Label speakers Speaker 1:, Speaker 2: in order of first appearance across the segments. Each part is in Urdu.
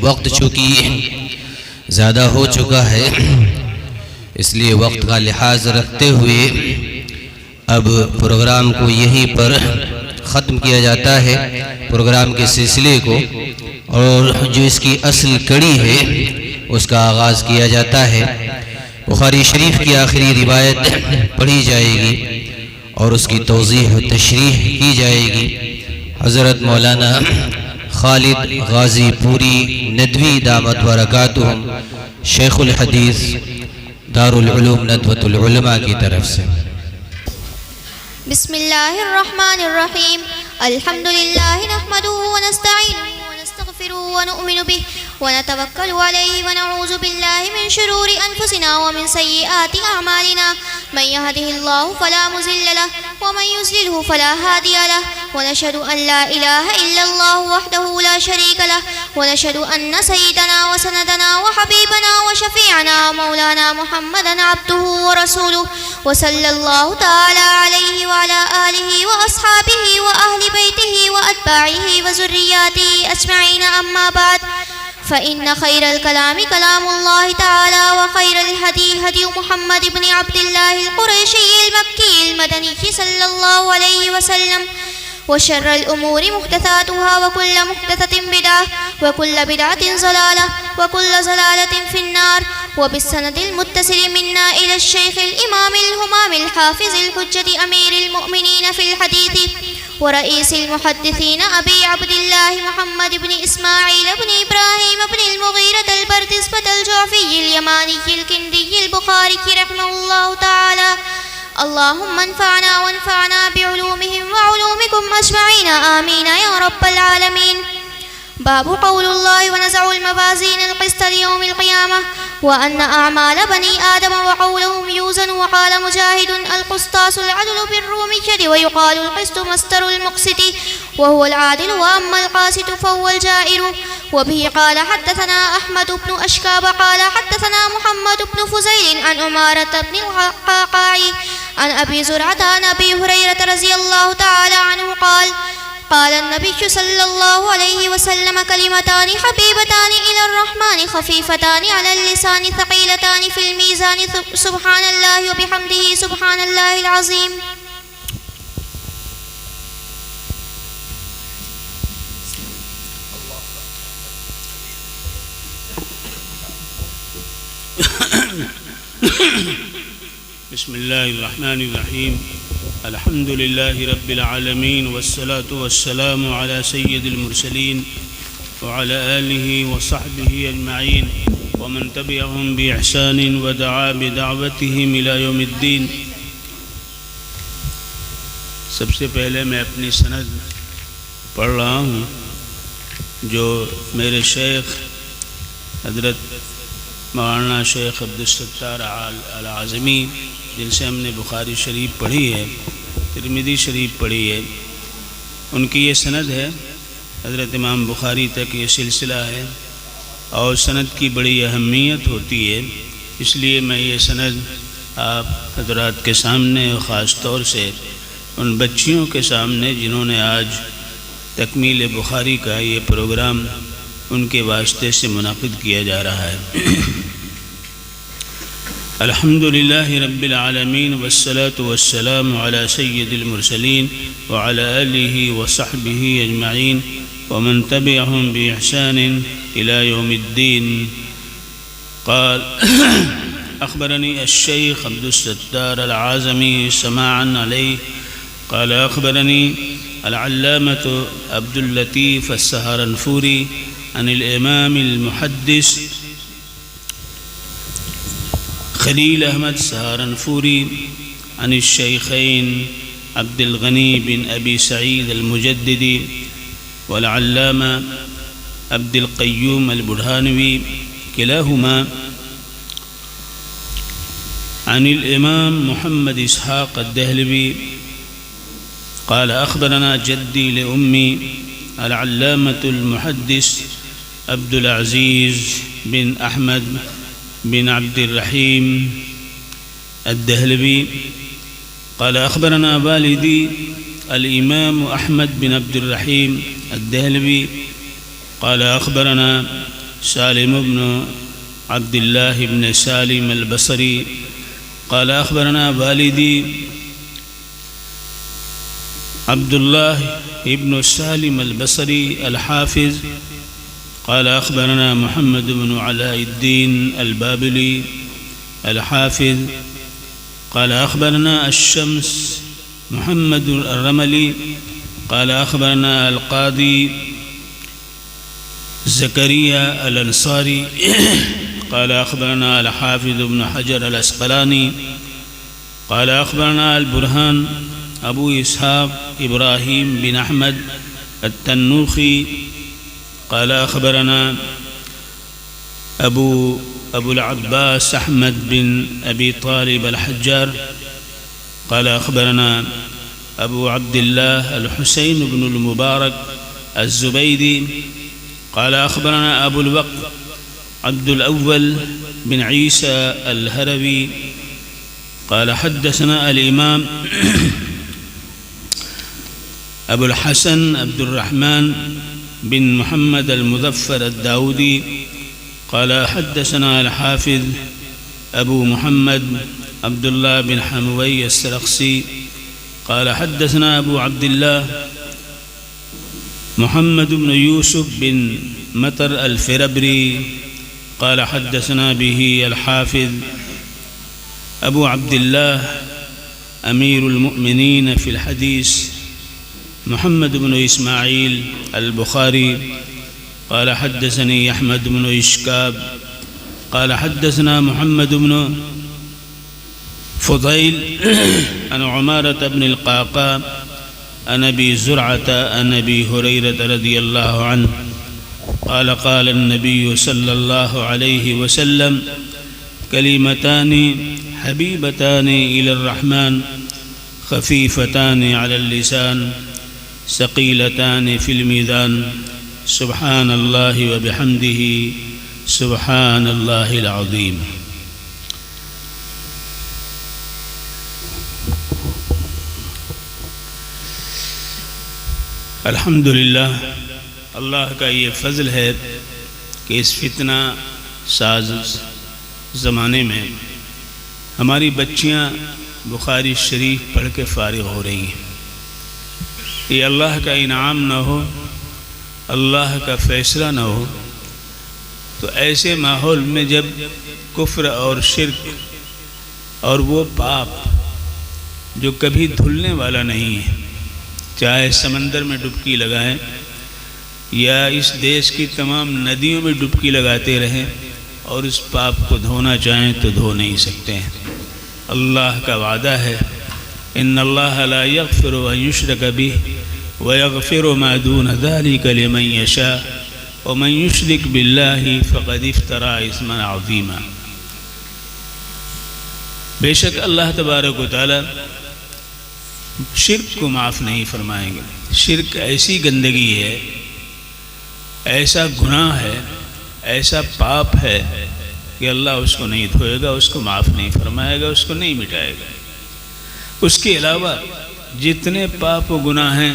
Speaker 1: وقت چونکہ زیادہ ہو چکا ہے، اس لیے وقت کا لحاظ رکھتے ہوئے اب پروگرام کو یہیں پر ختم کیا جاتا ہے، پروگرام کے سلسلے کو، اور جو اس کی اصل کڑی ہے اس کا آغاز کیا جاتا ہے۔ بخاری شریف کی آخری روایت پڑھی جائے گی اور اس کی توضیح و تشریح کی جائے گی۔ حضرت مولانا خالد غازی پوری ندوی دامت برکاتہم شیخ الحدیث دارالعلوم ندوۃ العلماء کی طرف سے۔
Speaker 2: بسم اللہ الرحمن الرحیم، الحمد للہ نحمدہ ونستعینہ ونستغفرہ ونؤمن بہ ونتوکل علیہ ونعوذ باللہ من شرور انفسنا ومن سیئات اعمالنا، من یہدہ اللہ فلا مضل لہ ومن یضللہ فلا ہادی لہ، ونشہد ان لا الہ الا اللہ وحدہ لا شریک لہ، ونشہد ان سیدنا وسندنا وحبیبنا وشفیعنا مولانا محمدا عبدہ ورسولہ، وصلی اللہ تعالی علیہ وعلى آلہ واصحابہ واہل بیتہ واتباعہ وذریاتہ اجمعین، اما بعد فإن خير الكلام كلام الله تعالى، وخير الهدي هدي محمد بن عبد الله القرشي المكي المدني صلى الله عليه وسلم، وشر الأمور محدثاتها وكل محدثة بدعة وكل بدعة ضلالة وكل ضلالة في النار، وبالسند المتصل منا إلى الشيخ الإمام الهمام الحافظ الحجة أمير المؤمنين في الحديث ورئيس المحدثين أبي عبد الله محمد بن إسماعيل بن إبراهيم بن المغيرة البردزبة الجعفي اليماني الكندي البخاري رحمه الله تعالى، اللهم انفعنا وانفعنا بعلومهم وعلومكم أجمعين، آمين يا رب العالمين۔ باب قول الله ونزع الموازين القسط ليوم القيامة، وأن أعمال بني آدم وقولهم يوزن، وقال مجاهد القسطاس العدل بالرومية، ويقال القسط مصدر المقسط وهو العادل، وأما القاسط فهو الجائر. وبه قال حدثنا أحمد بن أشكاب قال حدثنا محمد بن فزيل عن أمارة بن القعقاع عن أبي زرعة عن أبي هريرة رضي الله تعالى عنه قال قال النبي صلى الله عليه وسلم كلمتان حبيبتان إلى الرحمن خفيفتان على اللسان ثقيلتان في الميزان سبحان الله وبحمده سبحان الله العظيم.
Speaker 3: بسم الله الرحمن الرحيم، الحمد لله رب العالمين، والصلاة والسلام على سيد المرسلين وعلى آله وصحبه أجمعين ومن تبعهم بإحسان ودعا بدعوتهم إلى يوم الدين. سب سے پہلے میں اپنی سند پڑھ رہا ہوں جو میرے شیخ حضرت مولانا شیخ عبدالستار العظمی، جن سے ہم نے بخاری شریف پڑھی ہے، ترمذی شریف پڑھی ہے، ان کی یہ سند ہے، حضرت امام بخاری تک یہ سلسلہ ہے، اور سند کی بڑی اہمیت ہوتی ہے، اس لیے میں یہ سند آپ حضرات کے سامنے اور خاص طور سے ان بچیوں کے سامنے جنہوں نے آج تکمیل بخاری کا یہ پروگرام ان کے واسطے سے منعقد کیا جا رہا ہے۔ الحمدللہ رب العالمین، والصلاة والسلام علی سید المرسلین وعلی آلہ وصحبہ اجمعین ومن تبعهم بإحسان إلى يوم الدين. قال أخبرني الشيخ عبد الستار العازمي سماعا عليه قال أخبرني العلامة عبد اللطيف السهرنفوري عن الإمام المحدث خليل أحمد السهرنفوري عن الشيخين عبد الغني بن أبي سعيد المجددي والعلامة عبد القيوم البرهانوي كلاهما عن الإمام محمد إسحاق الدهلوي قال أخبرنا جدي لأمي العلامة المحدث عبد العزيز بن أحمد بن عبد الرحيم الدهلوي قال أخبرنا والدي الإمام أحمد بن عبد الرحيم الدهلوي قال أخبرنا سالم بن عبد الله بن سالم البصري قال أخبرنا والدي عبد الله بن سالم البصري الحافظ قال أخبرنا محمد بن علاء الدين البابلي الحافظ قال أخبرنا الشمس محمد الرملي قال أخبرنا القاضي زكريا الأنصاري قال أخبرنا الحافظ بن حجر الأسقلاني قال أخبرنا البرهان أبو إسحاق إبراهيم بن أحمد التنوخي قال أخبرنا أبو العباس أحمد بن أبي طالب الحجار قال أخبرنا أبو عبد الله الحسين بن المبارك الزبيدي قال أخبرنا أبو الوقت عبد الأول بن عيسى الهروي قال حدثنا الإمام أبو الحسن عبد الرحمن بن محمد المظفر الداودي قال حدثنا الحافظ أبو محمد عبد الله بن حموي السرخسي قال حدثنا أبو عبد الله محمد بن يوسف بن مطر الفربري قال حدثنا به الحافظ أبو عبد الله أمير المؤمنين في الحديث محمد بن إسماعيل البخاري قال حدثني أحمد بن إشكاب قال حدثنا محمد بن فضيل عن عمارة بن القعقاع عن أبي زرعة عن أبي هريرة رضي الله عنه قال قال النبي صلى الله عليه وسلم كلمتان حبيبتان إلى الرحمن خفيفتان على اللسان ثقيلتان في الميزان سبحان الله وبحمده سبحان الله العظيم. الحمدللہ اللہ کا یہ فضل ہے کہ اس فتنہ ساز زمانے میں ہماری بچیاں بخاری شریف پڑھ کے فارغ ہو رہی ہیں. یہ اللہ کا انعام نہ ہو، اللہ کا فیصلہ نہ ہو تو ایسے ماحول میں جب کفر اور شرک اور وہ پاپ جو کبھی دھلنے والا نہیں ہے، چاہے سمندر میں ڈبکی لگائیں یا اس دیش کی تمام ندیوں میں ڈبکی لگاتے رہیں اور اس پاپ کو دھونا چاہیں تو دھو نہیں سکتے ہیں. اللہ کا وعدہ ہے ان اللہ لا یغفر ان یشرک بہ ویغفر ما دون ذلک لمن یشاء ومن یشرک باللہ فقد افترى اثما عظیما. بے شک اللہ تبارک و تعالی شرک کو معاف نہیں فرمائیں گے. شرک ایسی گندگی ہے، ایسا گناہ ہے، ایسا پاپ ہے کہ اللہ اس کو نہیں دھوئے گا، اس کو معاف نہیں فرمائے گا، اس کو نہیں مٹائے گا. اس کے علاوہ جتنے پاپ و گناہ ہیں،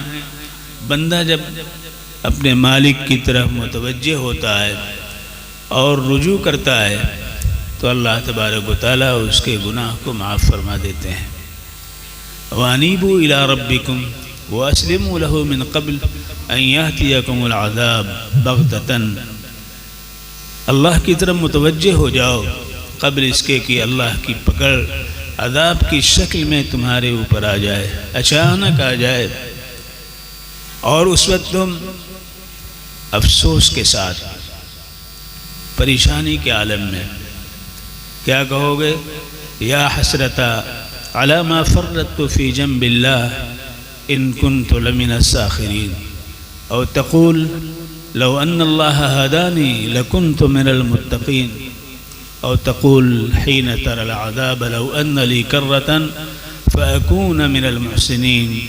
Speaker 3: بندہ جب اپنے مالک کی طرف متوجہ ہوتا ہے اور رجوع کرتا ہے تو اللہ تبارک و تعالیٰ اس کے گناہ کو معاف فرما دیتے ہیں. وَأَنِيبُوا إِلَىٰ رَبِّكُمْ وَأَسْلِمُوا لَهُ مِنْ قَبْلِ أَنْ يَأْتِيَكُمُ الْعَذَابُ بَغْتَةً. اللہ کی طرف متوجہ ہو جاؤ قبل اس کے کہ اللہ کی پکڑ عذاب کی شکل میں تمہارے اوپر آ جائے، اچانک آ جائے، اور اس وقت تم افسوس کے ساتھ پریشانی کے عالم میں کیا کہو گے؟ یا حسرتا علی ما فرطت فی جنب اللہ ان کنت لمن الساخرین، او تقول لو ان اللہ ہدانی لکنت من المتقین، او تقول حین تر العذاب لو ان لی کرتا فاکون من المحسنین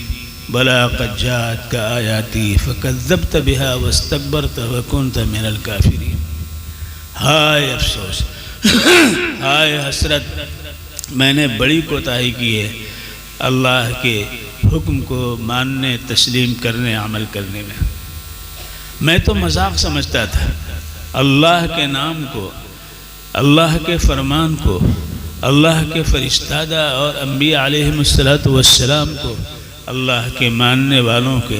Speaker 3: بلا قد جاءتک آیاتی فکذبت بها واستکبرت وکنت من الکافرین. ہائے افسوس، ہائے حسرت، میں نے بڑی کوتاہی کی ہے اللہ کے حکم کو ماننے، تسلیم کرنے، عمل کرنے میں. میں تو مذاق سمجھتا تھا اللہ کے نام کو، اللہ کے فرمان کو، اللہ کے فرشتادہ اور انبیاء علیہم السلام کو، اللہ کے ماننے والوں کے،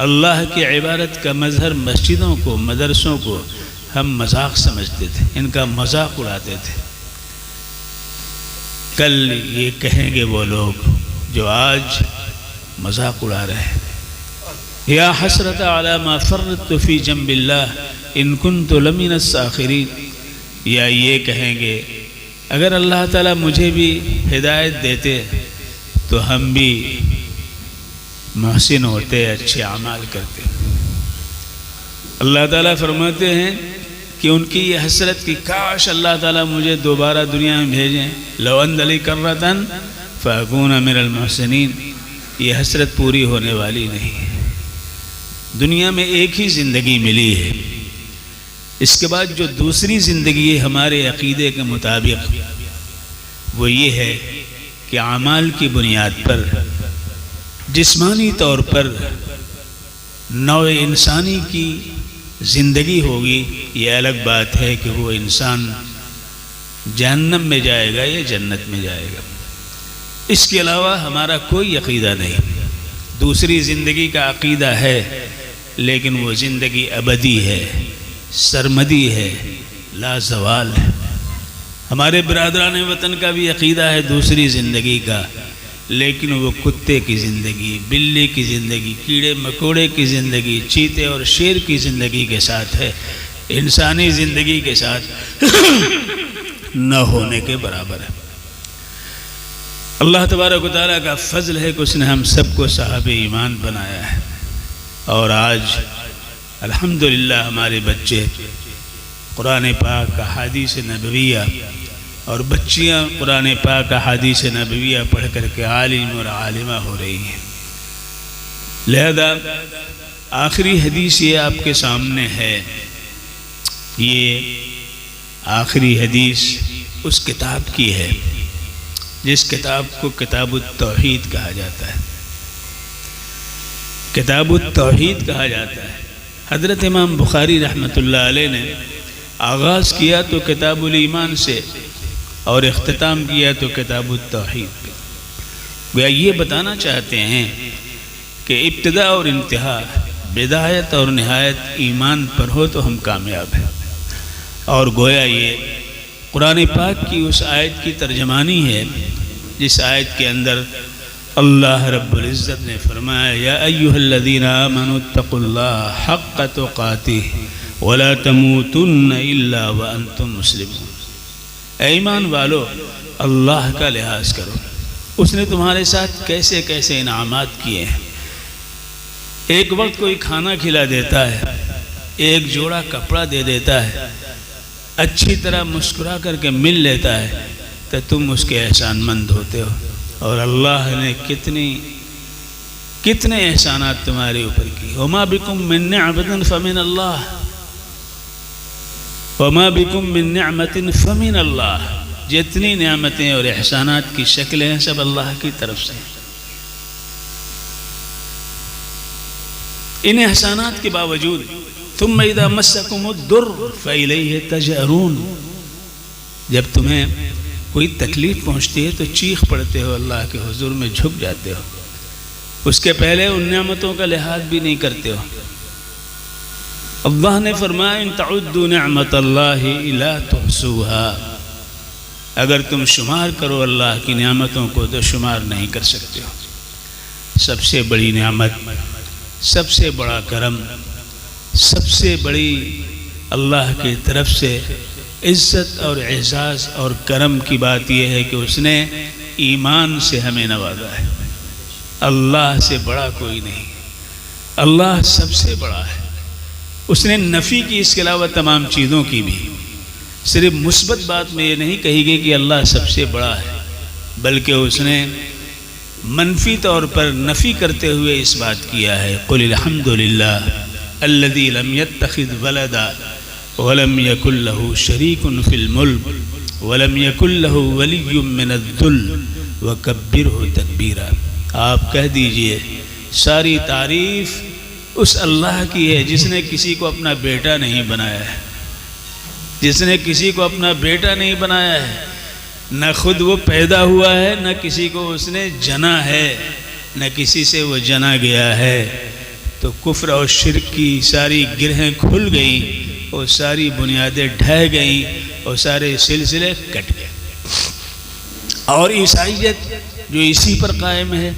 Speaker 3: اللہ کی عبادت کا مظہر مسجدوں کو، مدرسوں کو ہم مذاق سمجھتے تھے، ان کا مذاق اڑاتے تھے۔ کل یہ کہیں گے وہ لوگ جو آج مذاق اڑا رہے ہیں، یا حسرت علی ما فرطت فی جنب اللہ ان کنت لمن الساخرین، یا یہ کہیں گے اگر اللہ تعالیٰ مجھے بھی ہدایت دیتے تو ہم بھی محسن ہوتے، اچھے اعمال کرتے۔ اللہ تعالیٰ فرماتے ہیں کہ ان کی یہ حسرت کہ کاش اللہ تعالیٰ مجھے دوبارہ دنیا میں بھیجیں، لو ان لی کرۃ فاکون من المحسنین، یہ حسرت پوری ہونے والی نہیں ہے۔ دنیا میں ایک ہی زندگی ملی ہے، اس کے بعد جو دوسری زندگی ہے ہمارے عقیدے کے مطابق وہ یہ ہے کہ اعمال کی بنیاد پر جسمانی طور پر نوع انسانی کی زندگی ہوگی۔ یہ الگ بات ہے کہ وہ انسان جہنم میں جائے گا یا جنت میں جائے گا، اس کے علاوہ ہمارا کوئی عقیدہ نہیں۔ دوسری زندگی کا عقیدہ ہے لیکن وہ زندگی ابدی ہے، سرمدی ہے، لا زوال ہے۔ ہمارے برادران وطن کا بھی عقیدہ ہے دوسری زندگی کا، لیکن وہ کتے کی زندگی، بلی کی زندگی، کیڑے مکوڑے کی زندگی، چیتے اور شیر کی زندگی کے ساتھ ہے، انسانی زندگی کے ساتھ نہ ہونے کے برابر ہے۔ اللہ تبارک و تعالیٰ کا فضل ہے کہ اس نے ہم سب کو صاحب ایمان بنایا ہے، اور آج الحمدللہ ہمارے بچے قرآن پاک احادیث نبویہ اور بچیاں قرآن پاک احادیث نبویہ پڑھ کر کے عالم اور عالمہ ہو رہی ہیں۔ لہذا آخری حدیث یہ آپ کے سامنے ہے، یہ آخری حدیث اس کتاب کی ہے جس کتاب کو کتاب التوحید کہا جاتا ہے۔ کتاب التوحید کہا جاتا ہے۔ حضرت امام بخاری رحمۃ اللہ علیہ نے آغاز کیا تو کتاب الایمان سے اور اختتام کیا تو کتاب التوحید پہ۔ گویا یہ بتانا چاہتے ہیں کہ ابتدا اور انتہا، بدایت اور نہایت ایمان پر ہو تو ہم کامیاب ہیں، اور گویا یہ قرآن پاک کی اس آیت کی ترجمانی ہے جس آیت کے اندر اللہ رب العزت نے فرمایا یا ایھا الذین آمنوا اتقوا اللہ حق تقاتہ ولا تموتن الا وانتم مسلمون۔ اے ایمان والو، اللہ کا لحاظ کرو، اس نے تمہارے ساتھ کیسے کیسے انعامات کیے ہیں۔ ایک وقت کوئی کھانا کھلا دیتا ہے، ایک جوڑا کپڑا دے دیتا ہے، اچھی طرح مسکرا کر کے مل لیتا ہے تو تم اس کے احسان مند ہوتے ہو، اور اللہ نے کتنے احسانات تمہارے اوپر کی۔ وما بکم من نعمت فمن اللہ، وما بکم من نعمت فمن اللہ، جتنی نعمتیں اور احسانات کی شکلیں ہیں سب اللہ کی طرف سے۔ ان احسانات کے باوجود ثم اذا مسکم الضر فالیہ تجأرون، جب تمہیں کوئی تکلیف پہنچتی ہے تو چیخ پڑتے ہو، اللہ کے حضور میں جھک جاتے ہو، اس کے پہلے ان نعمتوں کا لحاظ بھی نہیں کرتے ہو۔ اللہ نے فرمایا ان تعدوا نعمت اللہ لا تحصوها، اگر تم شمار کرو اللہ کی نعمتوں کو تو شمار نہیں کر سکتے ہو۔ سب سے بڑی نعمت، سب سے بڑا کرم، سب سے بڑی اللہ کی طرف سے عزت اور اعزاز اور کرم کی بات یہ ہے کہ اس نے ایمان سے ہمیں نوازا ہے۔ اللہ سے بڑا کوئی نہیں، اللہ سب سے بڑا ہے۔ اس نے نفی کی اس کے علاوہ تمام چیزوں کی بھی، صرف مثبت بات میں یہ نہیں کہی گئی کہ اللہ سب سے بڑا ہے، بلکہ اس نے منفی طور پر نفی کرتے ہوئے اس بات کیا ہے قل الحمد للہ الذی لم یتخذ ولدا ولم یکن له شریک فی الملک ولم یکن له ولی من الذل وکبرہ تکبیرا۔ آپ کہہ دیجئے ساری تعریف اس اللہ کی ہے جس نے کسی کو اپنا بیٹا نہیں بنایا ہے، جس نے کسی کو اپنا بیٹا نہیں بنایا ہے، نہ خود وہ پیدا ہوا ہے، نہ کسی کو اس نے جنا ہے، نہ کسی سے وہ جنا گیا ہے، تو کفر اور شرک کی ساری گرہیں کھل گئیں اور ساری بنیادیں ڈھہ گئیں اور سارے سلسلے کٹ گئے۔ اور عیسائیت جو اسی پر قائم ہے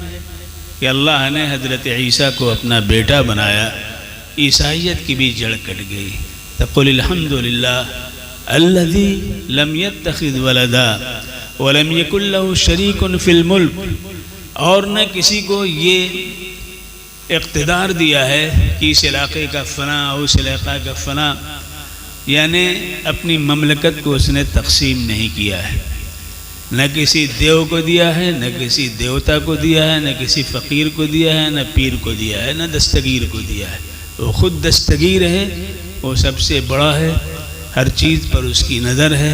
Speaker 3: کہ اللہ نے حضرت عیسیٰ کو اپنا بیٹا بنایا، عیسائیت کی بھی جڑ کٹ گئی۔ تقول الحمدللہ الذی لم یتخذ ولدا ولم یکن لہ شریک فی الملک، اور نہ کسی کو یہ اقتدار دیا ہے کہ اس علاقے کا فلاں اور اس علاقے کا فلاں، یعنی اپنی مملکت کو اس نے تقسیم نہیں کیا ہے، نہ کسی دیو کو دیا ہے، نہ کسی دیوتا کو دیا ہے، نہ کسی فقیر کو دیا ہے، نہ پیر کو دیا ہے، نہ دستگیر کو دیا ہے۔ وہ خود دستگیر ہے، وہ سب سے بڑا ہے، ہر چیز پر اس کی نظر ہے،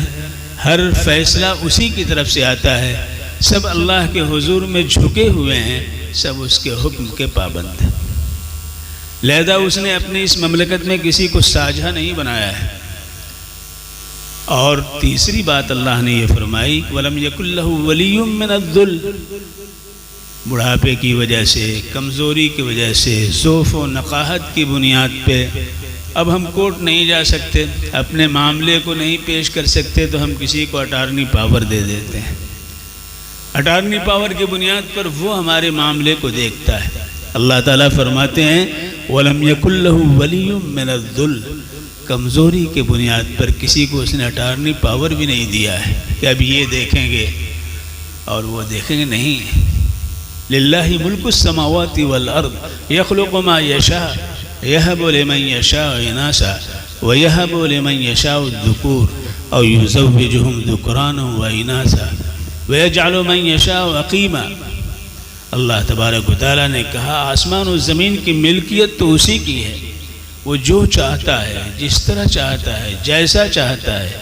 Speaker 3: ہر فیصلہ اسی کی طرف سے آتا ہے، سب اللہ کے حضور میں جھکے ہوئے ہیں، سب اس کے حکم کے پابند ہیں۔ لہذا اس نے اپنی اس مملکت میں کسی کو ساجھا نہیں بنایا ہے۔ اور تیسری بات اللہ نے یہ فرمائی وَلَمْ يَكُنْ لَهُ وَلِيٌّ مِّنَ الذُّلِّ، بڑھاپے کی وجہ سے، کمزوری کی وجہ سے، ضعف و نقاہت کی بنیاد پہ اب ہم کورٹ نہیں جا سکتے، اپنے معاملے کو نہیں پیش کر سکتے، تو ہم کسی کو اٹارنی پاور دے دیتے ہیں۔ اٹارنی پاور کی بنیاد پر وہ ہمارے معاملے کو دیکھتا ہے۔ اللہ تعالیٰ فرماتے ہیں وَلَمْ يَكُنْ لَهُ وَلِيٌّ مِّنَ الذُّلِّ، کمزوری کے بنیاد پر کسی کو اس نے اٹارنی پاور بھی نہیں دیا ہے کہ اب یہ دیکھیں گے اور وہ دیکھیں گے، نہیں۔ لِلَّهِ مُلْكُ السَّمَاوَاتِ وَالْأَرْضِ يَخْلُقُ مَا يَشَاءُ يَهَبُ لِمَن يَشَاءُ إِنَاثًا وَيَهَبُ لِمَن يَشَاءُ الذُّكُورَ أَوْ يُزَوِّجُهُمْ ذُكْرَانًا وَإِنَاثًا وَيَجْعَلُ مَن يَشَاءُ عَقِيمًا۔ اللہ تبارک و تعالیٰ نے کہا آسمان و زمین کی ملکیت تو اسی کی ہے، وہ جو چاہتا ہے، جس طرح چاہتا ہے، جیسا چاہتا ہے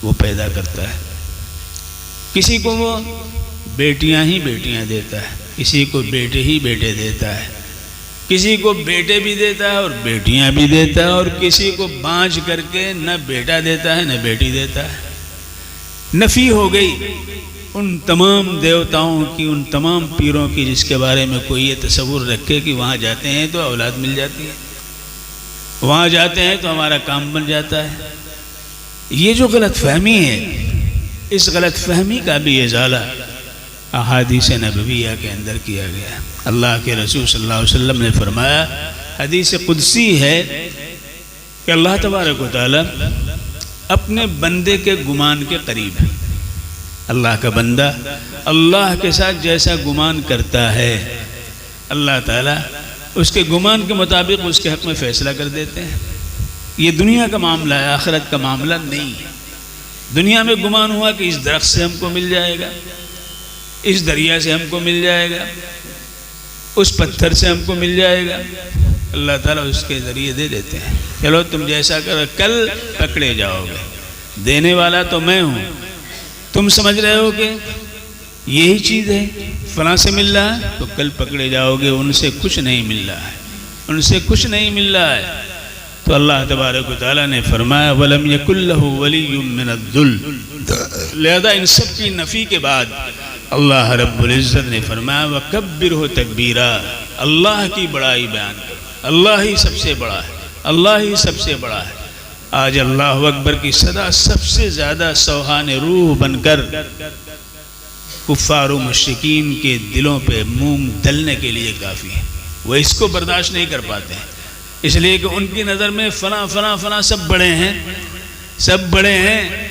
Speaker 3: وہ پیدا کرتا ہے۔ کسی کو وہ بیٹیاں ہی بیٹیاں دیتا ہے، کسی کو بیٹے ہی بیٹے دیتا ہے، کسی کو بیٹے بھی دیتا ہے اور بیٹیاں بھی دیتا ہے، اور کسی کو بانجھ کر کے نہ بیٹا دیتا ہے نہ بیٹی دیتا ہے۔ نفی ہو گئی ان تمام دیوتاؤں کی، ان تمام پیروں کی جس کے بارے میں کوئی یہ تصور رکھے کہ وہاں جاتے ہیں تو اولاد مل جاتی ہے، وہاں جاتے ہیں تو ہمارا کام بن جاتا ہے۔ یہ جو غلط فہمی ہے، اس غلط فہمی کا بھی ازالہ احادیث نبویہ کے اندر کیا گیا ہے۔ اللہ کے رسول صلی اللہ علیہ وسلم نے فرمایا، حدیث قدسی ہے کہ اللہ تبارک و تعالی اپنے بندے کے گمان کے قریب ہے۔ اللہ کا بندہ اللہ کے ساتھ جیسا گمان کرتا ہے، اللہ تعالیٰ اس کے گمان کے مطابق اس کے حق میں فیصلہ کر دیتے ہیں۔ یہ دنیا کا معاملہ ہے، آخرت کا معاملہ نہیں ہے۔ دنیا میں گمان ہوا کہ اس درخت سے ہم کو مل جائے گا، اس دریا سے ہم کو مل جائے گا، اس پتھر سے ہم کو مل جائے گا، اللہ تعالیٰ اس کے ذریعے دے دیتے ہیں۔ چلو تم جیسا کرو، کل پکڑے جاؤ گے، دینے والا تو میں ہوں۔ تم سمجھ رہے ہو کہ یہی چیز ہے، فلاں سے مل رہا ہے، تو کل پکڑے جاؤ گے، ان سے کچھ نہیں مل رہا ہے، ان سے کچھ نہیں مل رہا ہے۔ تو اللہ تبارک و تعالیٰ نے فرمایا وَلَمْ يَكُنْ لَهُ وَلِيٌّ مِّنَ الذُّلِّ، لہذا ان سب کی نفی کے بعد اللہ رب العزت نے فرمایا وَكَبِّرْهُ تَكْبِيرًا، اللہ کی بڑائی بیان کرو، اللہ ہی سب سے بڑا ہے، اللہ ہی سب سے بڑا ہے۔ آج اللہ اکبر کی صدا سب سے زیادہ سوہان روح بن کر کفار و مشرکین کے دلوں پہ موم دلنے کے لیے کافی ہے۔ وہ اس کو برداشت نہیں کر پاتے ہیں، اس لیے کہ ان کی نظر میں فلاں فلاں فلاں سب بڑے ہیں، سب بڑے ہیں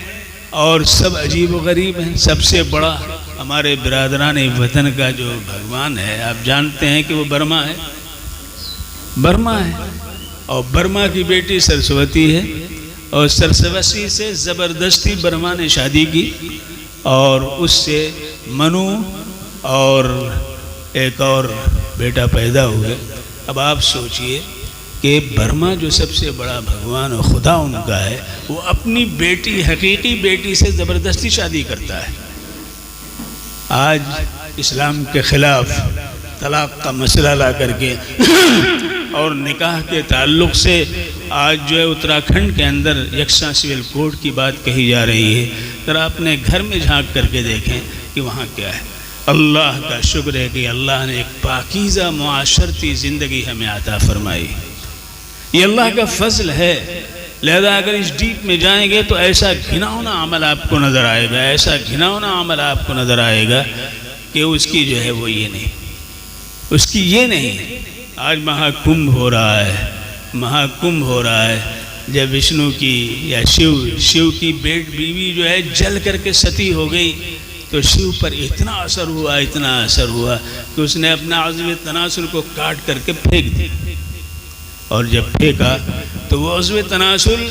Speaker 3: اور سب عجیب و غریب ہیں۔ سب سے بڑا ہمارے برادران وطن کا جو بھگوان ہے، آپ جانتے ہیں کہ وہ برما ہے، برما ہے، اور برما کی بیٹی سرسوتی ہے، اور سرسوتی سے زبردستی برما نے شادی کی اور اس سے منو اور ایک اور بیٹا پیدا ہوئے۔ اب آپ سوچئے کہ برما جو سب سے بڑا بھگوان اور خدا ان کا ہے، وہ اپنی بیٹی، حقیقی بیٹی سے زبردستی شادی کرتا ہے۔ آج اسلام کے خلاف طلاق کا مسئلہ لا کر کے اور نکاح کے تعلق سے آج جو ہے اتراکھنڈ کے اندر یکساں سول کوڈ کی بات کہی جا رہی ہے. ذرا اپنے گھر میں جھانک کر کے دیکھیں کہ وہاں کیا ہے. اللہ کا شکر ہے کہ اللہ نے ایک پاکیزہ معاشرتی زندگی ہمیں عطا فرمائی. یہ اللہ کا فضل ہے. لہذا اگر اس ڈیپ میں جائیں گے تو ایسا گھناؤنا عمل آپ کو نظر آئے گا، ایسا گھناؤنا عمل آپ کو نظر آئے گا کہ اس کی جو ہے وہ یہ نہیں، اس کی یہ نہیں. آج مہا کمبھ ہو رہا ہے، مہا کمبھ ہو رہا ہے. جب وشنو کی یا شیو کی بیوی جو ہے جل کر کے ستی ہو گئی تو شیو پر اتنا اثر ہوا کہ اس نے اپنا عضو تناسل کو کاٹ کر کے پھینک دی. اور جب پھینکا تو وہ عضو تناسل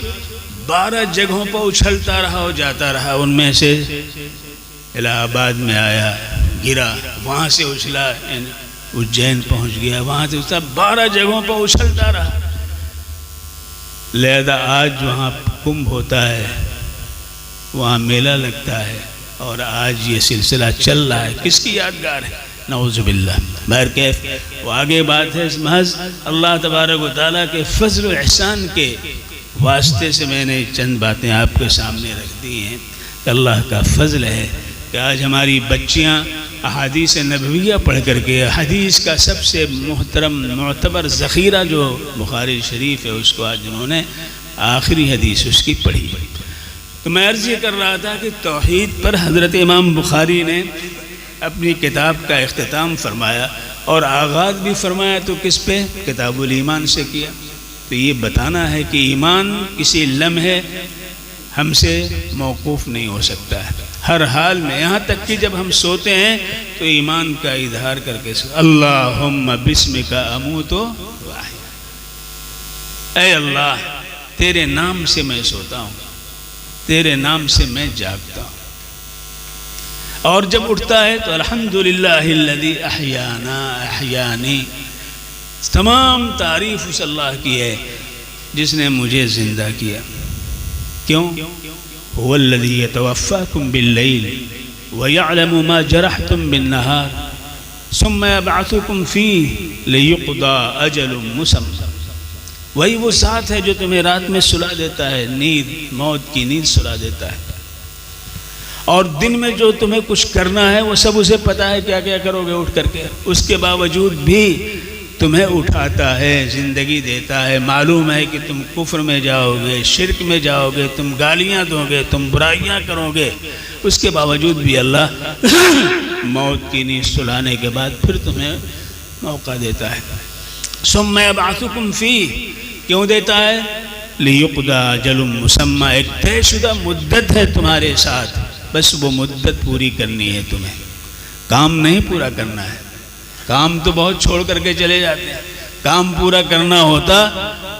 Speaker 3: 12 جگہوں پر اچھلتا رہا اور جاتا رہا. ان میں سے الہ آباد میں آیا، گرا، وہاں سے اچھلا اجین پہنچ گیا، وہاں سے 12 جگہوں پر اچھلتا رہا. لہذا آج وہاں کمبھ ہوتا ہے، وہاں میلہ لگتا ہے اور آج یہ سلسلہ چل رہا ہے. کس کی یادگار ہے؟ نعوذ باللہ. بہر کیف وہ آگے بات ہے. محض اللہ تبارک و تعالیٰ کے فضل و احسان کے واسطے سے میں نے چند باتیں آپ کے سامنے رکھ دی ہیں کہ اللہ کا فضل ہے کہ آج ہماری بچیاں احادیث نبویہ پڑھ کر کے حدیث کا سب سے محترم معتبر ذخیرہ جو بخاری شریف ہے اس کو آج انہوں نے آخری حدیث اس کی پڑھی. تو میں عرض یہ کر رہا تھا کہ توحید پر حضرت امام بخاری نے اپنی کتاب کا اختتام فرمایا اور آغاز بھی فرمایا تو کس پہ؟ کتاب الایمان سے کیا. تو یہ بتانا ہے کہ ایمان کسی لمحے ہم سے موقوف نہیں ہو سکتا ہے. ہر حال میں، یہاں تک کہ جب ہم سوتے ہیں تو ایمان کا اظہار کر کے اللہم بسمک اموت و احیا. اے اللہ تیرے نام سے میں سوتا ہوں، تیرے نام سے میں جاگتا ہوں. اور جب اٹھتا ہے تو الحمدللہ الذی احیانا احیانی. تمام تعریف اس اللہ کی ہے جس نے مجھے زندہ کیا. کیوں؟ هو الذی یتوفاکم باللیل ویعلم ما جرحتم بالنہار ثم یبعثکم فیہ لیقضی اجل مسمى. وہی وہ ذات ہے جو تمہیں رات میں سلا دیتا ہے، نیند، موت کی نیند سلا دیتا ہے، اور دن میں جو تمہیں کچھ کرنا ہے وہ سب اسے پتا ہے کیا کیا کرو گے اٹھ کر کے. اس کے باوجود بھی تمہیں اٹھاتا ہے، زندگی دیتا ہے. معلوم ہے کہ تم کفر میں جاؤ گے، شرک میں جاؤ گے، تم گالیاں دو گے، تم برائیاں کرو گے. اس کے باوجود بھی اللہ موت کی نیند سلانے کے بعد پھر تمہیں موقع دیتا ہے. ثم یبعثکم فیہ. کیوں دیتا ہے؟ لیقضی اجل مسمى. ایک طے شدہ مدت ہے تمہارے ساتھ، بس وہ مدت پوری کرنی ہے. تمہیں کام نہیں پورا کرنا ہے. کام تو بہت چھوڑ کر کے چلے جاتے ہیں. کام پورا کرنا ہوتا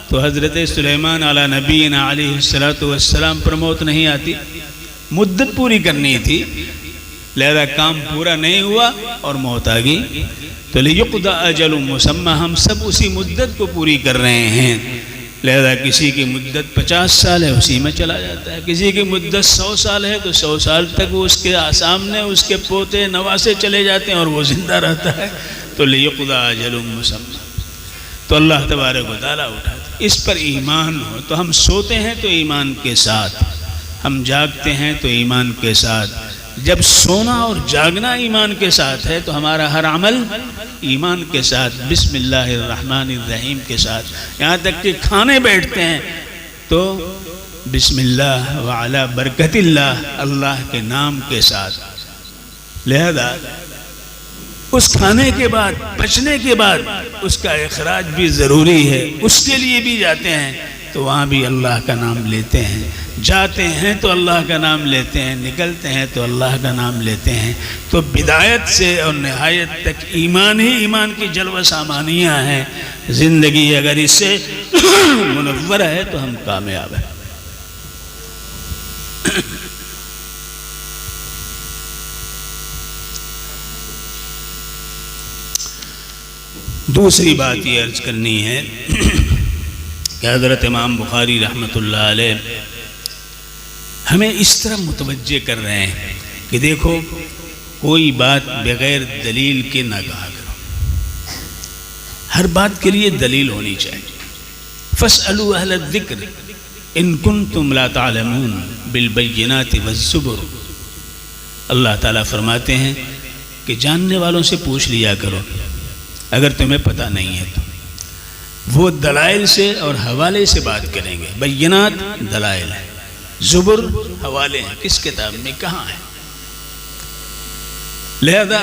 Speaker 3: تو حضرت سلیمان علی نبینا علیہ السلام پر موت نہیں آتی. مدت پوری کرنی تھی، لہذا کام پورا نہیں ہوا اور موت آ گئی. تو لیقضی اجل مسمى، ہم سب اسی مدت کو پوری کر رہے ہیں. لہذا کسی کی مدت 50 سال ہے اسی میں چلا جاتا ہے، کسی کی مدت 100 سال ہے تو 100 سال تک وہ اس کے سامنے اس کے پوتے نواسے چلے جاتے ہیں اور وہ زندہ رہتا ہے. تو لیقضی اجل مسمى. تو اللہ تبارک و تعالیٰ اٹھاتا. اس پر ایمان ہو تو ہم سوتے ہیں تو ایمان کے ساتھ، ہم جاگتے ہیں تو ایمان کے ساتھ. جب سونا اور جاگنا ایمان کے ساتھ ہے تو ہمارا ہر عمل ایمان کے ساتھ، بسم اللہ الرحمن الرحیم کے ساتھ. یہاں تک کہ کھانے بیٹھتے ہیں تو بسم اللہ وعلی برکت اللہ، اللہ کے نام کے ساتھ. لہذا اس کھانے کے بعد، بچنے کے بعد اس کا اخراج بھی ضروری ہے. اس کے لیے بھی جاتے ہیں تو وہاں بھی اللہ کا نام لیتے ہیں. جاتے ہیں تو اللہ کا نام لیتے ہیں، نکلتے ہیں تو اللہ کا نام لیتے ہیں. تو بدایت سے اور نہایت تک ایمان ہی ایمان کی جلوہ سامانیاں ہیں. زندگی اگر اس سے منور ہے تو ہم کامیاب ہیں. دوسری بات یہ عرض کرنی ہے کہ حضرت امام بخاری رحمۃ اللہ علیہ ہمیں اس طرح متوجہ کر رہے ہیں کہ دیکھو کوئی بات بغیر دلیل کے نہ کہا کرو. ہر بات کے لیے دلیل ہونی چاہیے. فاسألوا اہل الذکر ان کنتم لا تعلمون بالبینات والزبر. اللہ تعالیٰ فرماتے ہیں کہ جاننے والوں سے پوچھ لیا کرو اگر تمہیں پتہ نہیں ہے تو. وہ دلائل سے اور حوالے سے بات کریں گے. بینات دلائل ہے، زبر حوالے ہیں. کس کتاب میں کہاں ہے؟ لہذا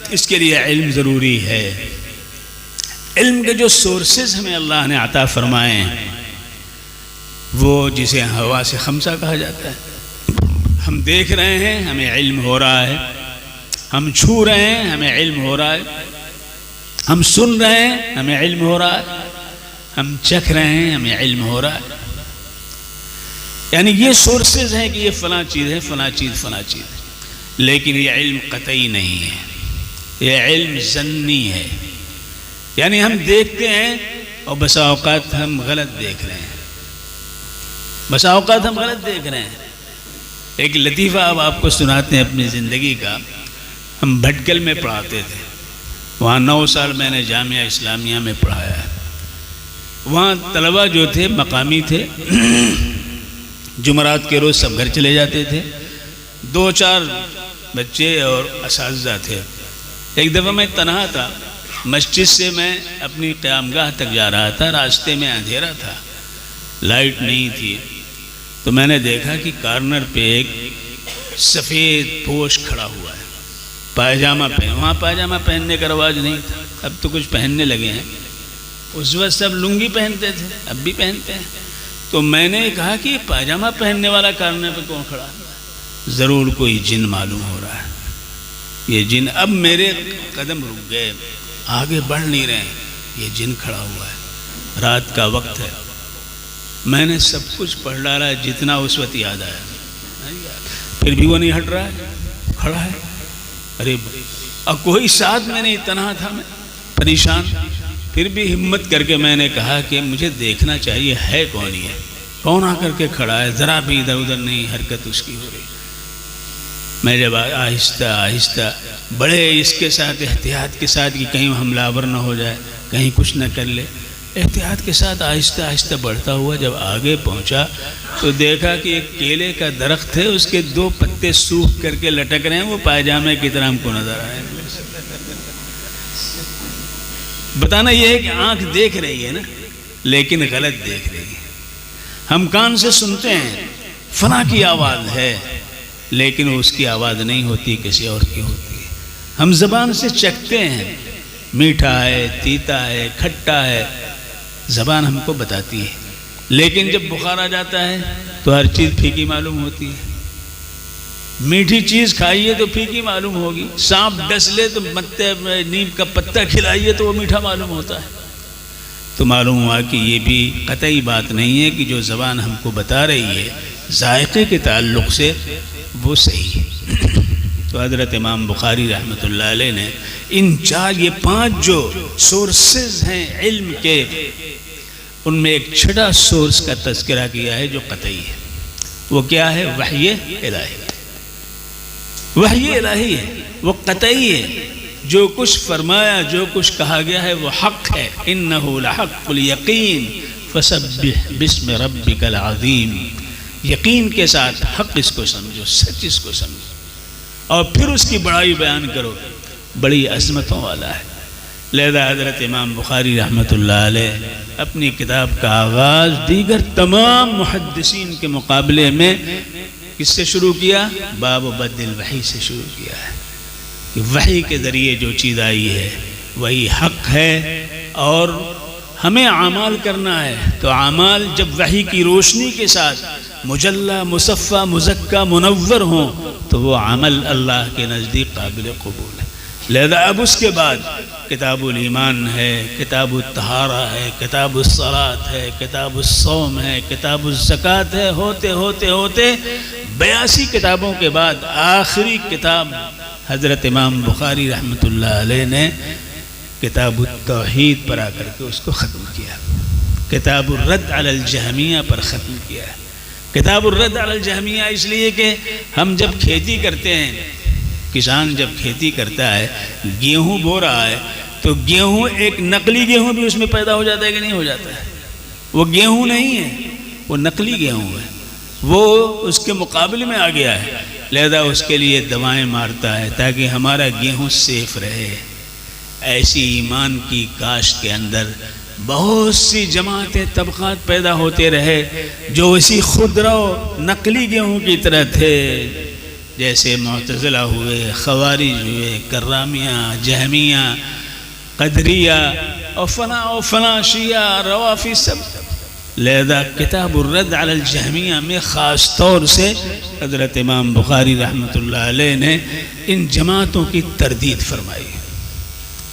Speaker 3: اس کے لیے علم ضروری ہے. علم کے جو سورسز ہمیں اللہ نے عطا فرمائے ہیں وہ جسے ہوا سے خمسہ کہا جاتا ہے. ہم دیکھ رہے ہیں ہمیں علم ہو رہا ہے، ہم چھو رہے ہیں ہمیں علم ہو رہا ہے، ہم سن رہے ہیں ہمیں علم ہو رہا ہے، ہم چکھ رہے ہیں ہمیں علم ہو رہا ہے. یعنی یہ سورسز ہیں کہ یہ فلاں چیز ہے، فلاں چیز فلاں چیز ہے. لیکن یہ علم قطعی نہیں ہے، یہ علم ظنی ہے. یعنی ہم دیکھتے ہیں اور بسا اوقات ہم غلط دیکھ رہے ہیں، بسا اوقات ہم غلط دیکھ رہے ہیں. ایک لطیفہ اب آپ کو سناتے ہیں اپنی زندگی کا. ہم بھٹکل میں پڑھاتے تھے، وہاں 9 سال میں نے جامعہ اسلامیہ میں پڑھایا ہے. وہاں طلبہ جو تھے مقامی تھے، جمعرات کے روز سب گھر چلے جاتے تھے. 2-4 بچے اور اساتذہ تھے. ایک دفعہ میں تنہا تھا، مسجد سے میں اپنی قیام گاہ تک جا رہا تھا. راستے میں اندھیرا تھا، لائٹ نہیں تھی. تو میں نے دیکھا کہ کارنر پہ ایک سفید پوش کھڑا ہوا ہے، پائجامہ پہن. وہاں پائجامہ پہننے کا رواج نہیں تھا، اب تو کچھ پہننے لگے ہیں. اس وقت سب لنگی پہنتے تھے، اب بھی پہنتے ہیں. تو میں نے کہا کہ پائجامہ پہننے والا کارنر پہ کون کھڑا ہے؟ ضرور کوئی جن معلوم ہو رہا ہے. یہ جن. اب میرے قدم رک گئے، آگے بڑھ نہیں رہے ہیں. یہ جن کھڑا ہوا ہے، رات کا وقت ہے. میں نے سب کچھ پڑھ ڈالا جتنا اس وقت یاد آیا، پھر بھی وہ نہیں ہٹ رہا ہے، کھڑا ہے. ارے اب کوئی ساتھ میں نہیں، تنہا تھا میں پریشان. پھر بھی ہمت کر کے میں نے کہا کہ مجھے دیکھنا چاہیے ہے کون، یہ کون آ کر کے کھڑا ہے. ذرا بھی ادھر ادھر نہیں حرکت اس کی ہو رہی. میں جب آہستہ آہستہ بڑے اس کے ساتھ احتیاط کے ساتھ کہ کہیں حملہ آور نہ ہو جائے، کہیں کچھ نہ کر لے، احتیاط کے ساتھ آہستہ آہستہ بڑھتا ہوا جب آگے پہنچا تو دیکھا کہ ایک کیلے کا درخت ہے، اس کے 2 پتے سوکھ کر کے لٹک رہے ہیں. وہ پائجامے کی طرح ہم کو نظر آئے. بتانا یہ ہے کہ آنکھ دیکھ رہی ہے نا، لیکن غلط دیکھ رہی ہے. ہم کان سے سنتے ہیں فلاں کی آواز ہے، لیکن اس کی آواز نہیں ہوتی، کسی اور کی ہوتی ہے. ہم زبان سے چکھتے ہیں، میٹھا ہے، تیتا ہے، کھٹا ہے، زبان ہم کو بتاتی ہے. لیکن جب بخار آ جاتا ہے تو ہر چیز پھیکی معلوم ہوتی ہے. میٹھی چیز کھائیے تو پھیکی معلوم ہوگی، سانپ ڈس لے تو نیم کا پتہ کھلائیے تو وہ میٹھا معلوم ہوتا ہے. تو معلوم ہوا کہ یہ بھی قطعی بات نہیں ہے کہ جو زبان ہم کو بتا رہی ہے ذائقے کے تعلق سے وہ صحیح ہے. تو حضرت امام بخاری رحمۃ اللہ علیہ نے ان 5 جو سورسز ہیں علم کے، ان میں ایک چھٹا سورس کا تذکرہ کیا ہے جو قطعی ہے. وہ کیا ہے؟ وحی الہی. وحی الہی ہے، وہ قطعی ہے. جو کچھ فرمایا، جو کچھ کہا گیا ہے وہ حق ہے. انہ لحق الیقین فسبح باسم ربک العظیم. یقین کے ساتھ حق اس کو سمجھو، سچ اس کو سمجھو، اور پھر اس کی بڑائی بیان کرو. بڑی عظمتوں والا ہے. لہذا حضرت امام بخاری رحمۃ اللہ علیہ اپنی کتاب کا آغاز دیگر تمام محدثین کے مقابلے میں کس سے شروع کیا؟ باب بدء الوحی سے شروع کیا ہے کہ وحی کے ذریعے جو چیز آئی ہے وہی حق ہے اور ہمیں اعمال کرنا ہے. تو اعمال جب وحی کی روشنی کے ساتھ مجلہ، مصفہ، مزکہ، منور ہوں تو وہ عمل اللہ کے نزدیک قابل قبول ہے. لہذا اب اس کے بعد کتاب الایمان ہے، کتاب الطہارہ ہے، کتاب الصلاۃ ہے، کتاب الصوم ہے، کتاب الزکوٰۃ ہے. ہوتے ہوتے ہوتے 82 کتابوں کے بعد آخری کتاب حضرت امام بخاری رحمۃ اللہ علیہ نے کتاب التوحید پر آ کر کے اس کو ختم کیا. کتاب الرد علی الجہمیہ پر ختم کیا ہے. کتاب الرد علی الجہمیہ اس لیے کہ ہم جب کھیتی کرتے ہیں، کسان جب کھیتی کرتا ہے، گیہوں بو رہا ہے تو گیہوں ایک نقلی گیہوں بھی اس میں پیدا ہو جاتا ہے کہ نہیں ہو جاتا ہے؟ وہ گیہوں نہیں ہے، وہ نقلی گیہوں ہے، وہ اس کے مقابلے میں آ گیا ہے، لہذا اس کے لیے دوائیں مارتا ہے تاکہ ہمارا گیہوں سیف رہے۔ ایسی ایمان کی کاشت کے اندر بہت سی جماعتیں طبقات پیدا ہوتے رہے جو اسی خودرو نقلی گیہوں کی طرح تھے، جیسے معتزلہ ہوئے، خوارج ہوئے، کرامیہ، جہمیہ، قدریہ اور فلاں شیعہ، روافی، سب۔ لہذا کتاب الرد علی الجہمیہ میں خاص طور سے حضرت امام بخاری رحمۃ اللہ علیہ نے ان جماعتوں کی تردید فرمائی۔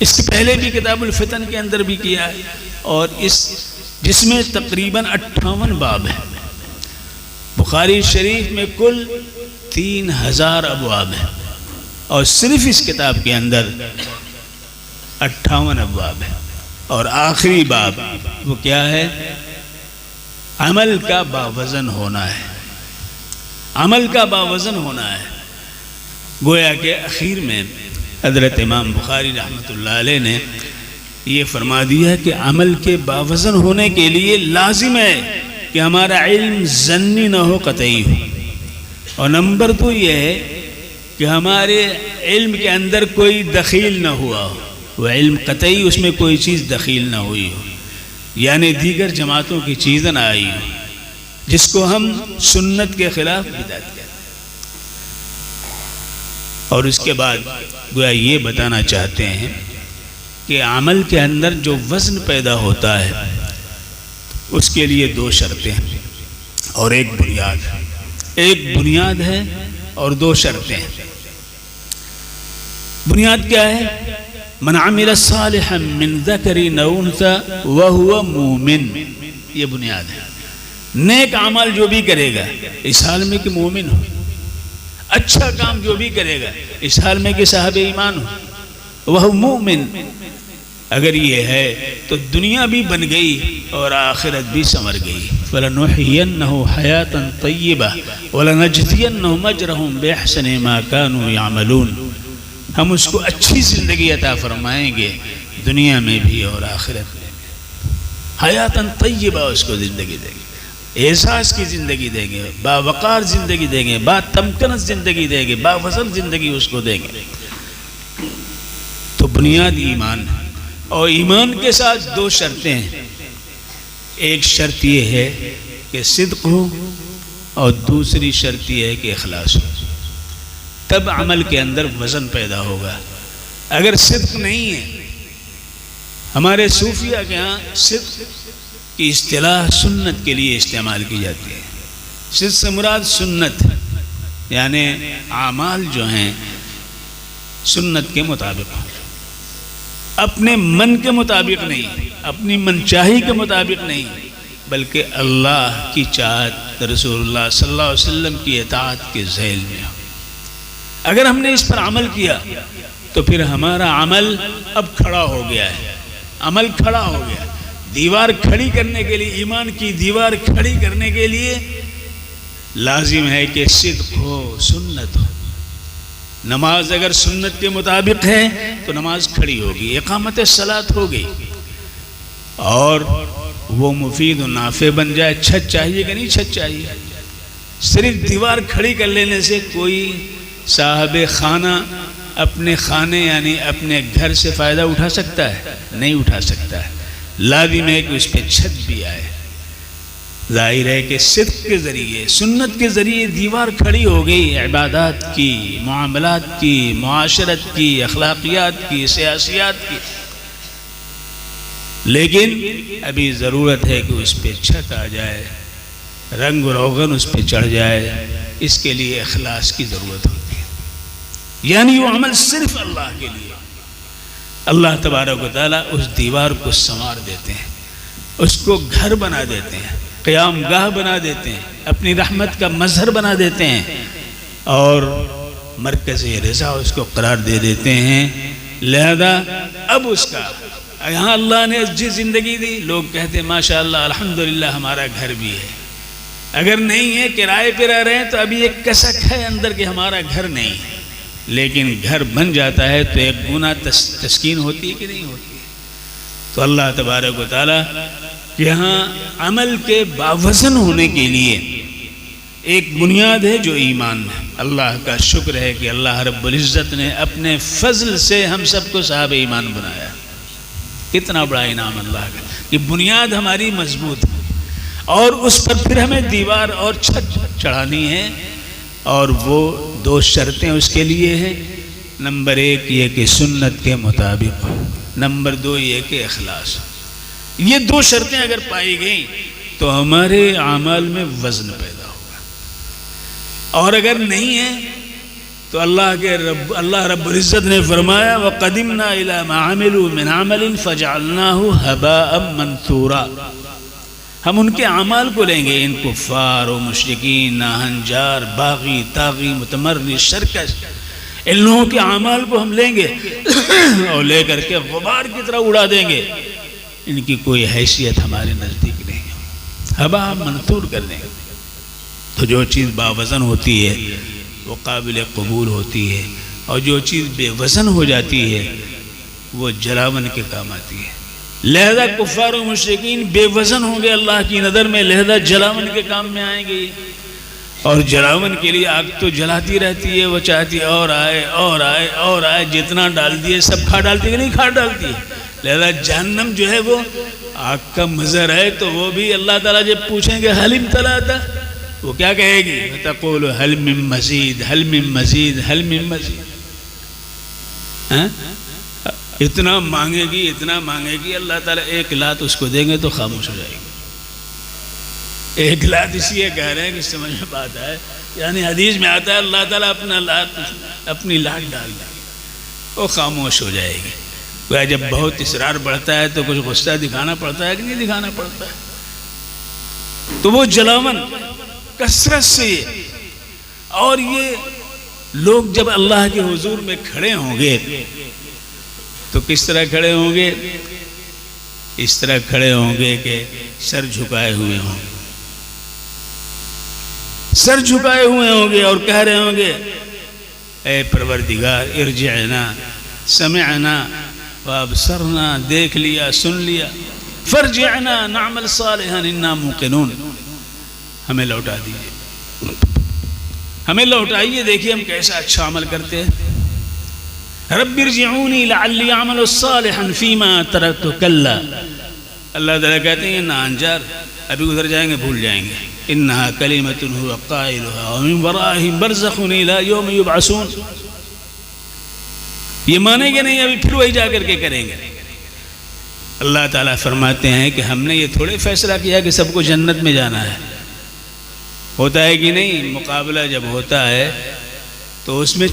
Speaker 3: اس سے پہلے بھی کتاب الفتن کے اندر بھی کیا ہے، اور جس میں تقریباً 58 باب ہیں۔ بخاری شریف میں کل 3000 ابواب ہیں، اور صرف اس کتاب کے اندر 58 ابواب ہیں، اور آخری باب وہ کیا ہے؟ عمل کا باوزن ہونا ہے، عمل کا باوزن ہونا ہے۔ گویا کہ اخیر میں حضرت امام بخاری رحمۃ اللہ علیہ نے یہ فرما دیا کہ عمل کے باوزن ہونے کے لیے لازم ہے کہ ہمارا علم ظنی نہ ہو، قطعی ہو، اور نمبر 2 یہ ہے کہ ہمارے علم کے اندر کوئی دخیل نہ ہوا ہو، وہ علم قطعی، اس میں کوئی چیز دخیل نہ ہوئی ہو، یعنی دیگر جماعتوں کی چیزیں نہ آئی ہو، جس کو ہم سنت کے خلاف بدعت کہتے ہیں۔ اور اس کے بعد گویا یہ بتانا چاہتے ہیں کہ عمل کے اندر جو وزن پیدا ہوتا ہے اس کے لیے 2 شرطیں ہیں اور ایک بنیاد ہے اور 2 شرطیں ہیں۔ بنیاد کیا ہے؟ من عمل صالحا من ذکر او انثى وهو مومن، یہ بنیاد ہے۔ نیک عمل جو بھی کرے گا اس حال میں کہ مومن ہو، اچھا کام جو بھی کرے گا اس حال میں کہ صاحب ایمان ہو، وہ مومن، اگر یہ ہے تو دنیا بھی بن گئی اور آخرت بھی سنور گئی۔ فَلَنُحْيِيَنَّهُ حَيَاةً طَيِّبَةً وَلَنَجْزِيَنَّهُمْ أَجْرَهُم بِأَحْسَنِ مَا كَانُوا يَعْمَلُونَ، ہم اس کو اچھی زندگی عطا فرمائیں گے دنیا میں بھی اور آخرت میں بھی۔ حیاتاً طیبہ، اس کو زندگی دیں گے، احساس کی زندگی دیں گے، باوقار زندگی دیں گے، با تمکنت زندگی دیں گے، با وزن زندگی اس کو دیں گے۔ تو بنیاد ایمان، اور ایمان کے ساتھ 2 شرطیں ہیں۔ ایک شرط یہ ہے کہ صدق ہو، اور دوسری شرط یہ ہے کہ اخلاص ہو، تب عمل کے اندر وزن پیدا ہوگا۔ اگر صدق نہیں ہے، ہمارے صوفیہ کے ہاں صدق کی اصطلاح سنت کے لیے استعمال کی جاتی ہے۔ صدق سے مراد سنت، یعنی اعمال جو ہیں سنت کے مطابق، اپنے من کے مطابق نہیں، اپنی منچاہی کے مطابق نہیں، بلکہ اللہ کی چاہت، رسول اللہ صلی اللہ علیہ وسلم کی اطاعت کے ذیل میں ہو۔ اگر ہم نے اس پر عمل کیا تو پھر ہمارا عمل اب کھڑا ہو گیا ہے، عمل کھڑا ہو گیا۔ دیوار کھڑی کرنے کے لیے، ایمان کی دیوار کھڑی کرنے کے لیے لازم ہے کہ صدق ہو، سنت ہو۔ نماز اگر سنت کے مطابق ہے تو نماز کھڑی ہوگی، اقامت صلاۃ ہوگی، اور وہ مفید و نافع بن جائے۔ چھت چاہیے کہ نہیں چھت چاہیے؟ صرف دیوار کھڑی کر لینے سے کوئی صاحب خانہ اپنے خانے یعنی اپنے گھر سے فائدہ اٹھا سکتا ہے؟ نہیں اٹھا سکتا ہے۔ لازم ہے کہ اس پہ چھت بھی آئے۔ ظاہر ہے کہ صدق کے ذریعے، سنت کے ذریعے دیوار کھڑی ہو گئی، عبادات کی، معاملات کی، معاشرت کی، اخلاقیات کی، سیاسیات کی، لیکن ابھی ضرورت ہے کہ اس پہ چھت آ جائے، رنگ و روغن اس پہ چڑھ جائے۔ اس کے لیے اخلاص کی ضرورت ہوتی ہے، یعنی وہ عمل صرف اللہ کے لیے۔ اللہ تبارک و تعالیٰ اس دیوار کو سنوار دیتے ہیں، اس کو گھر بنا دیتے ہیں، قیام گاہ بنا دیتے ہیں، اپنی رحمت کا مظہر بنا دیتے ہیں، اور مرکز رضا اس کو قرار دے دیتے ہیں۔ لہذا اب اس کا یہاں اللہ نے جس زندگی دی، لوگ کہتے ہیں ماشاءاللہ الحمدللہ ہمارا گھر بھی ہے۔ اگر نہیں ہے، کرائے پہ رہ رہے ہیں، تو ابھی ایک کسک ہے اندر کہ ہمارا گھر نہیں ہے۔ لیکن گھر بن جاتا ہے تو ایک گنا تسکین ہوتی ہے کہ نہیں ہوتی ہے؟ تو اللہ تبارک و تعالیٰ یہاں عمل کے باوزن ہونے کے لیے ایک بنیاد ہے جو ایمان ہے۔ اللہ کا شکر ہے کہ اللہ رب العزت نے اپنے فضل سے ہم سب کو صاحب ایمان بنایا۔ کتنا بڑا انعام اللہ کا کہ بنیاد ہماری مضبوط ہے، اور اس پر پھر ہمیں دیوار اور چھت چڑھانی ہے، اور وہ 2 شرطیں اس کے لیے ہیں۔ نمبر 1 یہ کہ سنت کے مطابق، نمبر 2 یہ کہ اخلاص۔ یہ 2 شرطیں اگر پائی گئیں تو ہمارے اعمال میں وزن پیدا ہوگا، اور اگر نہیں ہے تو اللہ رب العزت نے فرمایا وَقَدِمْنَا إِلَى مَا عَمِلُوا مِنْ عَمَلٍ فَجَعَلْنَاهُ هَبَاءً مَنْثُورًا۔ ہم ان کے اعمال کو لیں گے، ان کفار و مشرکین، ناہنجار، باغی، طاغی، متمرد، شرکش، ان لوگوں کے اعمال کو ہم لیں گے اور لے کر کے غبار کی طرح اڑا دیں گے۔ ان کی کوئی حیثیت ہمارے نزدیک نہیں ہے، ہبا منثور کر دیں گے۔ تو جو چیز باوزن ہوتی ہے وہ قابل قبول ہوتی ہے، اور جو چیز بے وزن ہو جاتی ہے وہ جلاون کے کام آتی ہے۔ لہذا کفار و مشرکین بے وزن ہوں گے اللہ کی نظر میں، لہذا جلاون کے کام میں آئیں گے، اور جلاون کے لیے آگ تو جلاتی رہتی ہے، وہ چاہتی ہے اور آئے اور آئے اور آئے، جتنا ڈال دیے سب کھا ڈالتی ہے کہ نہیں کھا ڈالتی ہے۔ لہذا جہنم جو ہے وہ آگ کا مظہر ہے، تو وہ بھی اللہ تعالیٰ جب پوچھیں گے حل امتلأت، وہ کیا کہے گی؟ تقول حل من مزید، حل من مزید، حل من مزید۔ اتنا مانگے گی، اتنا مانگے گی، اللہ تعالیٰ 1 لات اس کو دیں گے تو خاموش ہو جائے گی۔ 1 لات اس لیے کہہ رہے ہیں کہ سمجھ میں بات ہے، یعنی حدیث میں آتا ہے اللہ تعالیٰ اپنی لات ڈال دے گی، وہ خاموش ہو جائے گی۔ جب بہت اصرار بڑھتا ہے تو کچھ غصہ دکھانا پڑتا ہے کہ نہیں دکھانا پڑتا ہے؟ تو وہ جلاون کثرت سے، اور یہ لوگ جب اللہ کے حضور میں کھڑے ہوں گے تو کس طرح کھڑے ہوں گے؟ اس طرح کھڑے ہوں گے کہ سر جھکائے ہوئے ہوں گے، سر جھکائے ہوئے ہوں گے، اور کہہ رہے ہوں گے اے پروردگار ارجعنا سمعنا وابصرنا، دیکھ لیا سن لیا، فرجعنا نعمل صالحا انا موقنون، ہمیں لوٹا دیجئے، ہمیں لوٹائیے، دیکھیے ہم کیسا اچھا عمل کرتے ہیں۔ رب ارجعونی لعلی اعمل صالحا فیما ترکت کلا، اللہ تعالیٰ کہتے ہیں ناہنجار ابھی گزر جائیں گے، بھول جائیں گے، انہا کلمۃ هو قائلها ومن ورائہم برزخ الى یوم یبعثون، یہ مانیں گے نہیں، ابھی پھر وہی جا کر کے کریں گے۔ اللہ تعالیٰ فرماتے ہیں کہ ہم نے یہ تھوڑے فیصلہ کیا کہ سب کو جنت میں جانا ہے، ہوتا ہے کہ نہیں؟ مقابلہ جب ہوتا ہے تو اس میں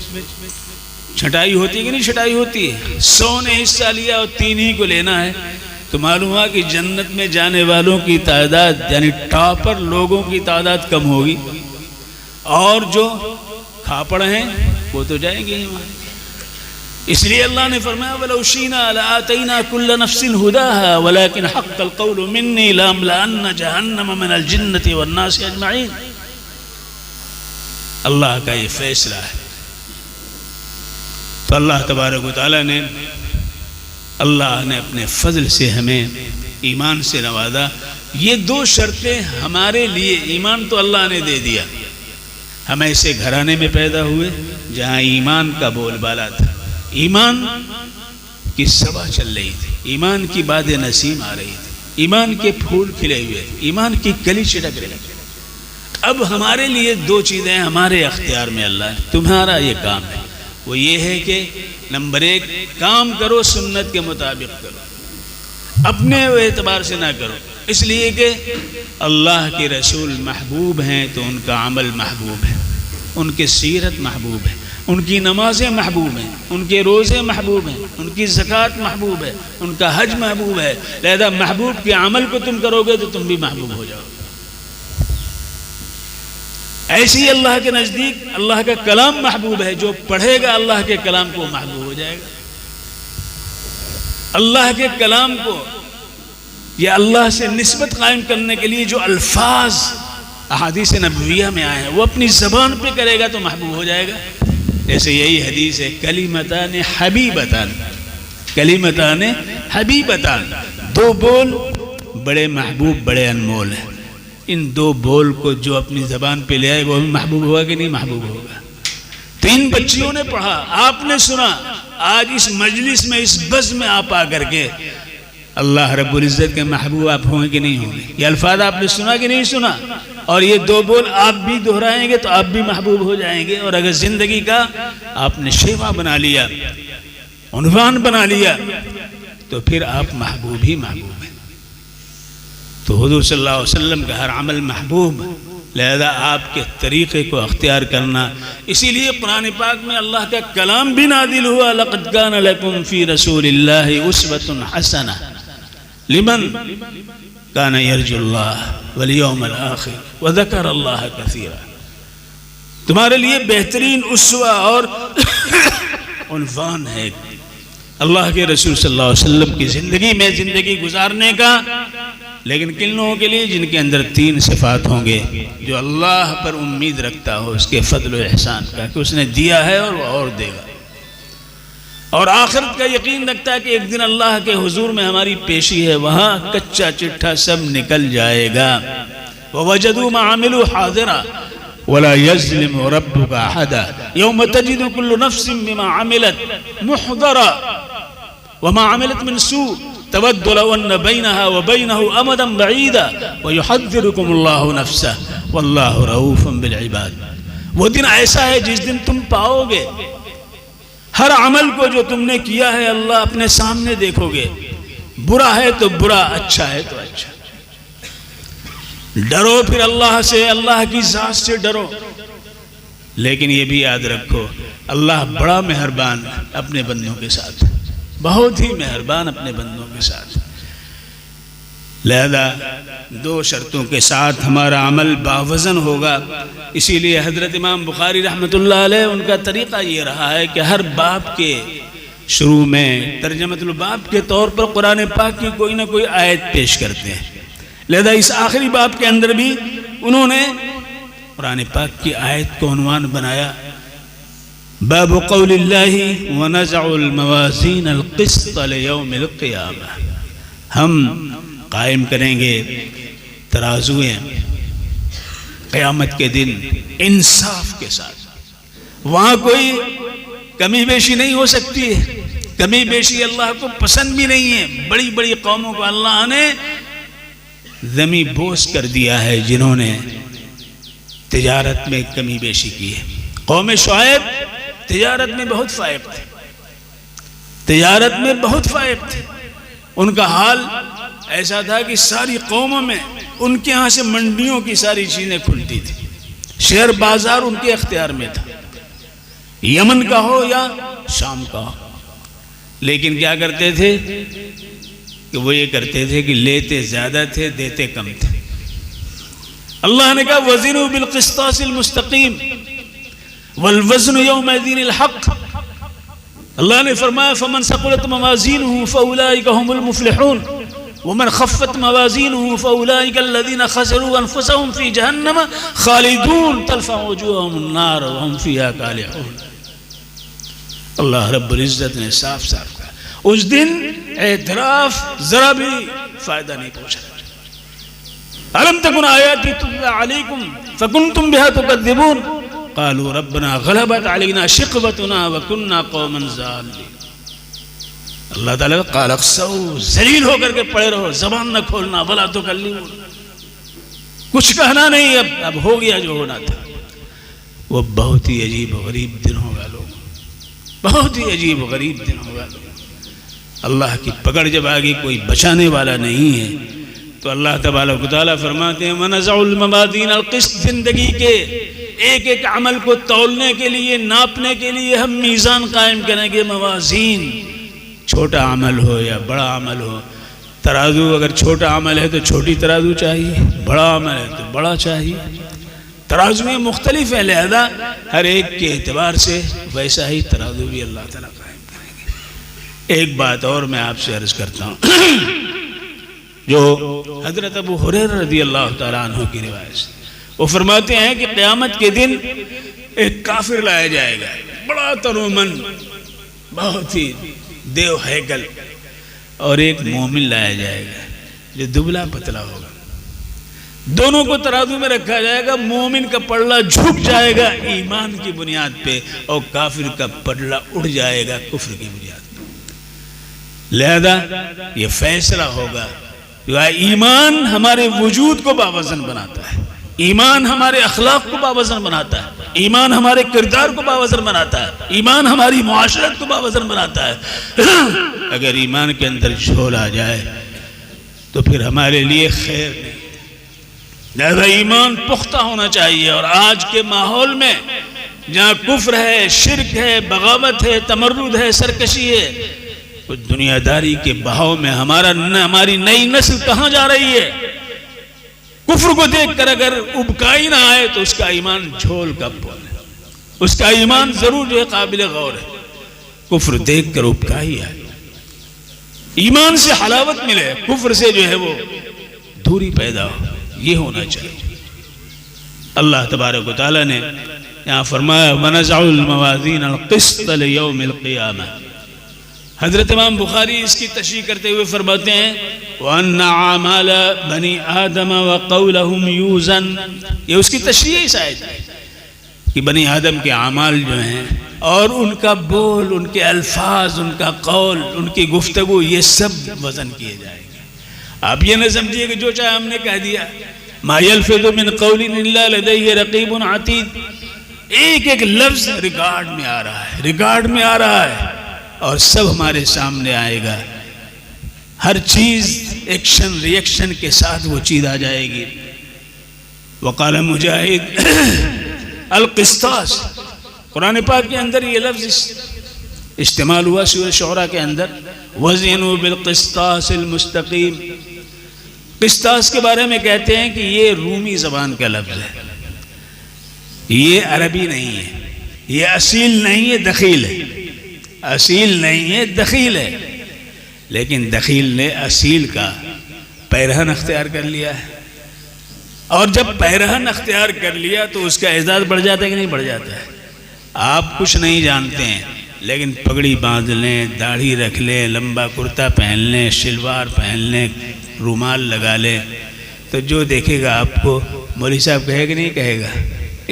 Speaker 3: چھٹائی ہوتی ہے کہ نہیں چھٹائی ہوتی ہے؟ 100 نے حصہ لیا اور 3 ہی کو لینا ہے، تو معلوم ہوا کہ جنت میں جانے والوں کی تعداد یعنی ٹاپر لوگوں کی تعداد کم ہوگی، اور جو کھاپڑ ہیں وہ تو جائیں گے ہی وہاں۔ اس لیے اللہ نے فرمایا وَلَوْ شِئْنَا لَآتَيْنَا كُلَّ نَفْسٍ هُدَاهَا وَلَكِنْ حَقَّ الْقَوْلُ مِنِّي لَأَمْلَأَنَّ جَهَنَّمَ مِنَ الْجِنَّةِ وَالنَّاسِ أَجْمَعِينَ۔ اللہ کا یہ فیصلہ ہے۔ تو اللہ تبارک و تعالیٰ نے اپنے فضل سے ہمیں ایمان سے نوازا۔ یہ 2 شرطیں ہمارے لیے، ایمان تو اللہ نے دے دیا، ہم ایسے گھرانے میں پیدا ہوئے جہاں ایمان کا بول بالا تھا، ایمان کی صبا چل رہی تھی، ایمان کی باد نسیم آ رہی تھی، ایمان کے پھول کھلے ہوئے، ایمان کی کلی چٹک رہی تھی۔ اب ہمارے لیے 2 چیزیں ہمارے اختیار میں، اللہ تمہارا یہ کام ہے، وہ یہ ہے کہ نمبر 1 کام کرو، سنت کے مطابق کرو، اپنے اعتبار سے نہ کرو، اس لیے کہ اللہ کے رسول محبوب ہیں تو ان کا عمل محبوب ہے، ان کی سیرت محبوب ہے، ان کی نمازیں محبوب ہیں، ان کے روزے محبوب ہیں، ان کی زکوٰۃ محبوب ہے، ان کا حج محبوب ہے، لہذا محبوب کے عمل کو تم کرو گے تو تم بھی محبوب ہو جاؤ گے۔ ایسے ہی اللہ کے نزدیک اللہ کا کلام محبوب ہے، جو پڑھے گا اللہ کے کلام کو محبوب ہو جائے گا۔ اللہ کے کلام کو یا اللہ سے نسبت قائم کرنے کے لیے جو الفاظ احادیث نبویہ میں آئے ہیں وہ اپنی زبان پہ کرے گا تو محبوب ہو جائے گا۔ جیسے یہی حدیث ہے کلمتان حبیبتان، کلمتان حبیبتان، دو بول بڑے محبوب بڑے انمول ہیں. ان دو بول کو جو اپنی زبان پہ لے آئے وہ بھی محبوب ہوگا کہ نہیں محبوب ہوگا؟ تو ان بچیوں نے پڑھا، آپ نے سنا، آج اس مجلس میں اس بزم میں آپ آ کر کے اللہ رب العزت کے محبوب آپ ہوں گے کہ نہیں ہوں گے؟ یہ الفاظ آپ نے سنا کہ نہیں سنا؟ اور یہ دو بول آپ بھی دہرائیں گے تو آپ بھی محبوب ہو جائیں گے. اور اگر زندگی کا آپ نے شیوا بنا لیا، عنوان بنا لیا، تو پھر آپ محبوب ہی محبوب ہیں. تو حضور صلی اللہ علیہ وسلم کا ہر عمل محبوب، لہذا آپ کے طریقے کو اختیار کرنا. اسی لیے قرآن پاک میں اللہ کا کلام بھی نازل ہوا، لَقَدْ كَانَ لَكُمْ فِي رَسُولِ اللَّهِ أُسْوَةٌ حَسَنَةٌ لمن كان يرجو الله واليوم الآخر وذكر الله كثيرا. تمہارے لیے بہترین اسوہ اور عنوان ہے اللہ کے رسول صلی اللہ علیہ وسلم کی زندگی میں زندگی گزارنے کا. لیکن کن لوگوں کے لیے؟ جن کے اندر تین صفات ہوں گے، جو اللہ پر امید رکھتا ہو اس کے فضل و احسان کا کہ اس نے دیا ہے اور وہ اور دے گا، اور آخرت کا یقین رکھتا ہے کہ ایک دن اللہ کے حضور میں ہماری پیشی ہے، وہاں کچا چٹھا سب نکل جائے گا. وَوَجَدُوا مَا عَمِلُوا حَاضِرًا وَلَا يَظْلِمُ رَبُّكَ أَحَدًا يَوْمَ تَجِدُ كُلُّ نَفْسٍ بِمَا عَمِلَتْ مُحْضَرًا وَمَا عَمِلَتْ مِنْ سُوءٍ تود لو ان بينها وبينه امدا بعيدا ويحذركم الله نفسه والله رؤوف بالعباد. وہ دن ایسا ہے جس دن تم پاؤ گے ہر عمل کو جو تم نے کیا ہے اللہ اپنے سامنے دیکھو گے، برا ہے تو برا، اچھا ہے تو اچھا. ڈرو پھر اللہ سے، اللہ کی ذات سے ڈرو. لیکن یہ بھی یاد رکھو اللہ بڑا مہربان اپنے بندوں کے ساتھ، بہت ہی مہربان اپنے بندوں کے ساتھ. لہذا دو شرطوں کے ساتھ ہمارا عمل باوزن ہوگا. اسی لیے حضرت امام بخاری رحمۃ اللہ علیہ ان کا طریقہ یہ رہا ہے کہ ہر باب کے شروع میں ترجمۃ الباب کے طور پر قرآن پاک کی کوئی نہ کوئی آیت پیش کرتے ہیں. لہذا اس آخری باب کے اندر بھی انہوں نے قرآن پاک کی آیت کو عنوان بنایا باب قول اللہ ونزع الموازین القسط لیوم القیامہ. ہم قائم کریں گے ترازویں قیامت کے دن انصاف کے ساتھ. وہاں کوئی کمی بیشی نہیں ہو سکتی ہے، کمی بیشی اللہ کو پسند بھی نہیں ہے. بڑی بڑی قوموں کو اللہ نے ذمی بوس کر دیا ہے جنہوں نے تجارت میں کمی بیشی کی ہے. قوم شعیب تجارت میں بہت فائق تھے، تجارت میں بہت فائق تھے. ان کا حال ایسا تھا کہ ساری قوموں میں ان کے ہاں سے منڈیوں کی ساری چیزیں کھلتی تھی، شہر بازار ان کے اختیار میں تھا، یمن کا ہو یا شام کا ہو. لیکن کیا کرتے تھے کہ وہ یہ کرتے تھے کہ لیتے زیادہ تھے دیتے کم تھے. اللہ نے کہا وزنوا بالقسطاس المستقیم والوزن یومئذ الحق. اللہ نے فرمایا فمن ثقلت موازینہ فاولئک هم المفلحون ومن خفت موازینہ فاولئک الذین خسروا انفسهم فی جہنم خالدون تلفح وجوہهم النار وهم فیہا کالحون. اللہ رب العزت نے صاف صاف کہا اس دن اعتراف ذرا بھی فائدہ نہیں پہنچا. الم تکن آیاتی تتلی علیکم فکنتم بہا تکذبون قالوا ربنا غلبت علینا شقوتنا وکننا قوما ضالین. اللہ تعالیٰ قال اخسؤوا، ذلیل ہو کر کے پڑے رہو، زبان نہ کھولنا، ولا تکلمون، کچھ کہنا نہیں. اب ہو گیا جو ہونا تھا. وہ بہت ہی عجیب و غریب دن ہوگا لوگ، بہت ہی عجیب و غریب دن ہوگا. اللہ کی پکڑ جب آگے کوئی بچانے والا نہیں ہے تو اللہ تبارک و تعالیٰ فرماتے ہیں وَنَزَعُ الْمَوَازِينَ الْقِسْطَ. زندگی کے ایک ایک عمل کو تولنے کے لیے، ناپنے کے لیے ہم میزان قائم کریں گے. موازین، چھوٹا عمل ہو یا بڑا عمل ہو. ترازو اگر چھوٹا عمل ہے تو چھوٹی ترازو چاہیے، بڑا عمل ہے تو بڑا چاہیے. ترازویں مختلف ہیں، لہذا ہر ایک کے اعتبار سے ویسا ہی ترازو بھی اللہ تعالیٰ قائم کریں گے. ایک بات اور میں آپ سے عرض کرتا ہوں جو حضرت ابو ہریرہ رضی اللہ تعالیٰ عنہ کی روایت سے، وہ فرماتے ہیں کہ قیامت کے دن ایک کافر لایا جائے گا. بڑا ترومن بہت ہی دیو ہیکل، اور ایک مومن لایا جائے گا جو دبلا پتلا ہوگا، دونوں کو ترازو میں رکھا جائے گا، مومن کا پلڑا جھک جائے گا ایمان کی بنیاد پہ اور کافر کا پلڑا اڑ جائے گا کفر کی بنیاد پہ۔ لہذا یہ فیصلہ ہوگا، ایمان ہمارے وجود کو باوزن بناتا ہے، ایمان ہمارے اخلاق کو باوزن بناتا ہے، ایمان ہمارے کردار کو باوزن بناتا ہے، ایمان ہماری معاشرت کو باوزن بناتا ہے۔ اگر ایمان کے اندر جھول آ جائے تو پھر ہمارے لیے خیر نہیں۔ لہذا ایمان پختہ ہونا چاہیے، اور آج کے ماحول میں جہاں کفر ہے، شرک ہے، بغاوت ہے، تمرد ہے، سرکشی ہے، کچھ دنیا داری کے بہاؤ میں ہماری نئی نسل کہاں جا رہی ہے؟ کفر کو دیکھ کر اگر ابکائی نہ آئے تو اس کا ایمان جھول کا پول ہے، اس کا ایمان ضرور جو ہے قابل غور ہے۔ کفر دیکھ کر ابکائی آئے، ایمان سے حلاوت ملے، کفر سے جو ہے وہ دوری پیدا ہو، یہ ہونا چاہیے۔ اللہ تبارک و تعالیٰ نے یہاں فرمایا وَنَزَعُ الْمَوَازِينَ الْقِسْطَ لِيَوْمِ الْقِيَامَةِ۔ حضرت امام بخاری اس کی تشریح کرتے ہوئے فرماتے ہیں وَأَنَّ عَمَالَ بَنِي آدَمَ وَقَوْلَهُمْ يُوزَنْ، یہ اس کی تشریح اس آیت ہے کہ بنی آدم کے اعمال جو ہیں اور ان کا بول، ان کے الفاظ، ان کا قول، ان کی گفتگو، یہ سب وزن کیے جائیں گے۔ آپ یہ نہ سمجھیے کہ جو چاہے ہم نے کہہ دیا، مَا يَلْفِظُ مِنْ قَوْلٍ إِلَّا لَدَيْهِ رَقِيبٌ عَتِيدٌ، ایک ایک لفظ ریکارڈ میں آ رہا ہے، ریکارڈ میں آ رہا ہے، اور سب ہمارے سامنے آئے گا، ہر چیز ایکشن ری ایکشن کے ساتھ وہ چیز آ جائے گی۔ وقال مجاہد القسطاس، قرآن پاک کے اندر یہ لفظ استعمال ہوا سورہ شعراء کے اندر، وزنوا بالقسطاس المستقیم۔ قسطاس کے بارے میں کہتے ہیں کہ یہ رومی زبان کا لفظ ہے، یہ عربی نہیں ہے، یہ اصیل نہیں ہے، دخیل ہے، اصیل نہیں ہے، دخیل ہے، لیکن دخیل نے اصیل کا پیرہن اختیار کر لیا ہے، اور جب پیرہن اختیار کر لیا تو اس کا اعزاز بڑھ جاتا ہے کہ نہیں بڑھ جاتا ہے؟ آپ کچھ نہیں جانتے ہیں لیکن پگڑی باندھ لیں، داڑھی رکھ لیں، لمبا کرتا پہن لیں، شلوار پہن لیں، رومال لگا لیں، تو جو دیکھے گا آپ کو مولوی صاحب کہے کہ نہیں کہے گا؟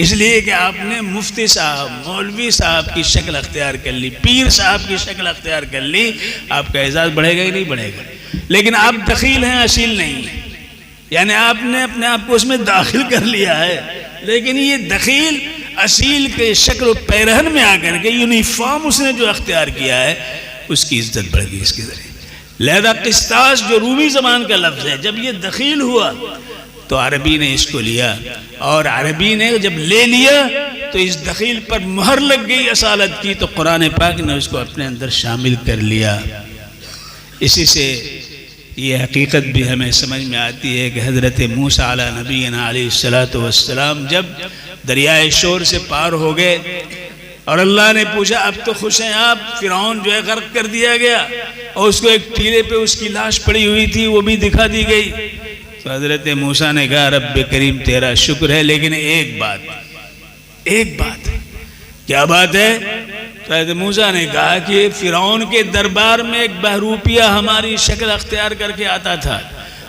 Speaker 3: اس لیے کہ آپ نے مفتی صاحب، مولوی صاحب کی شکل اختیار کر لی، پیر صاحب کی شکل اختیار کر لی، آپ کا اعزاز بڑھے گا کہ نہیں بڑھے گا؟ لیکن آپ دخیل ہیں، اصیل نہیں ہیں، یعنی آپ نے اپنے آپ کو اس میں داخل کر لیا ہے، لیکن یہ دخیل اصیل کے شکل و پیرہن میں آ کر کے یونیفارم اس نے جو اختیار کیا ہے اس کی عزت بڑھ گئی اس کے ذریعے۔ لہذا قسطاس جو رومی زبان کا لفظ ہے، جب یہ دخیل ہوا تو عربی نے اس کو لیا، اور عربی نے جب لے لیا تو اس دخیل پر مہر لگ گئی اصالت کی، تو قرآن پاک نے اس کو اپنے اندر شامل کر لیا۔ اسی سے یہ حقیقت بھی ہمیں سمجھ میں آتی ہے کہ حضرت موسیٰ علیہ نبینا علیہ السلام جب دریائے شور سے پار ہو گئے اور اللہ نے پوچھا اب تو خوش ہیں آپ، فرعون جو ہے غرق کر دیا گیا، اور اس کو ایک ٹیلے پہ اس کی لاش پڑی ہوئی تھی وہ بھی دکھا دی گئی، تو حضرت موسیٰ نے کہا رب کریم تیرا شکر ہے، لیکن ایک بات، کیا بات ہے؟ تو حضرت موسیٰ نے کہا کہ فرعون کے دربار میں ایک بہروپیہ ہماری شکل اختیار کر کے آتا تھا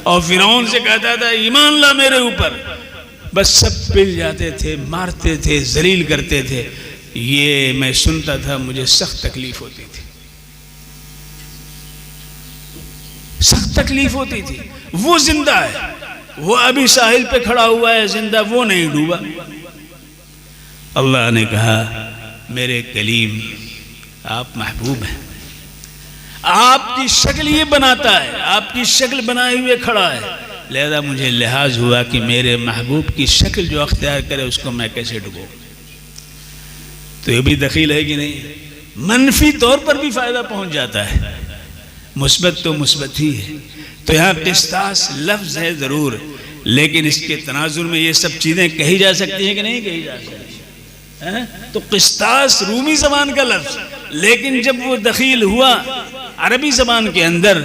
Speaker 3: اور فرعون سے کہتا تھا ایمان لا میرے اوپر، بس سب پل جاتے تھے، مارتے تھے، ذلیل کرتے تھے، یہ میں سنتا تھا، مجھے سخت تکلیف ہوتی تھی، سخت تکلیف ہوتی تھی۔ وہ زندہ ہے، وہ ابھی ساحل پہ کھڑا ہوا ہے زندہ، وہ نہیں ڈوبا۔ اللہ نے کہا میرے کلیم آپ محبوب ہیں، آپ کی شکل یہ بناتا ہے، آپ کی شکل بنائے ہوئے کھڑا ہے، لہذا مجھے لحاظ ہوا کہ میرے محبوب کی شکل جو اختیار کرے اس کو میں کیسے ڈبوں۔ تو یہ بھی دخیل ہے کہ نہیں؟ منفی طور پر بھی فائدہ پہنچ جاتا ہے، مثبت تو مثبت ہی ہے۔ تو یہاں قسطاس لفظ ہے ضرور، لیکن اس کے تناظر میں یہ سب چیزیں کہی جا سکتی ہیں کہ نہیں کہی جا سکتی؟ تو قسطاس رومی زبان کا لفظ، لیکن جب وہ دخیل ہوا عربی زبان کے اندر،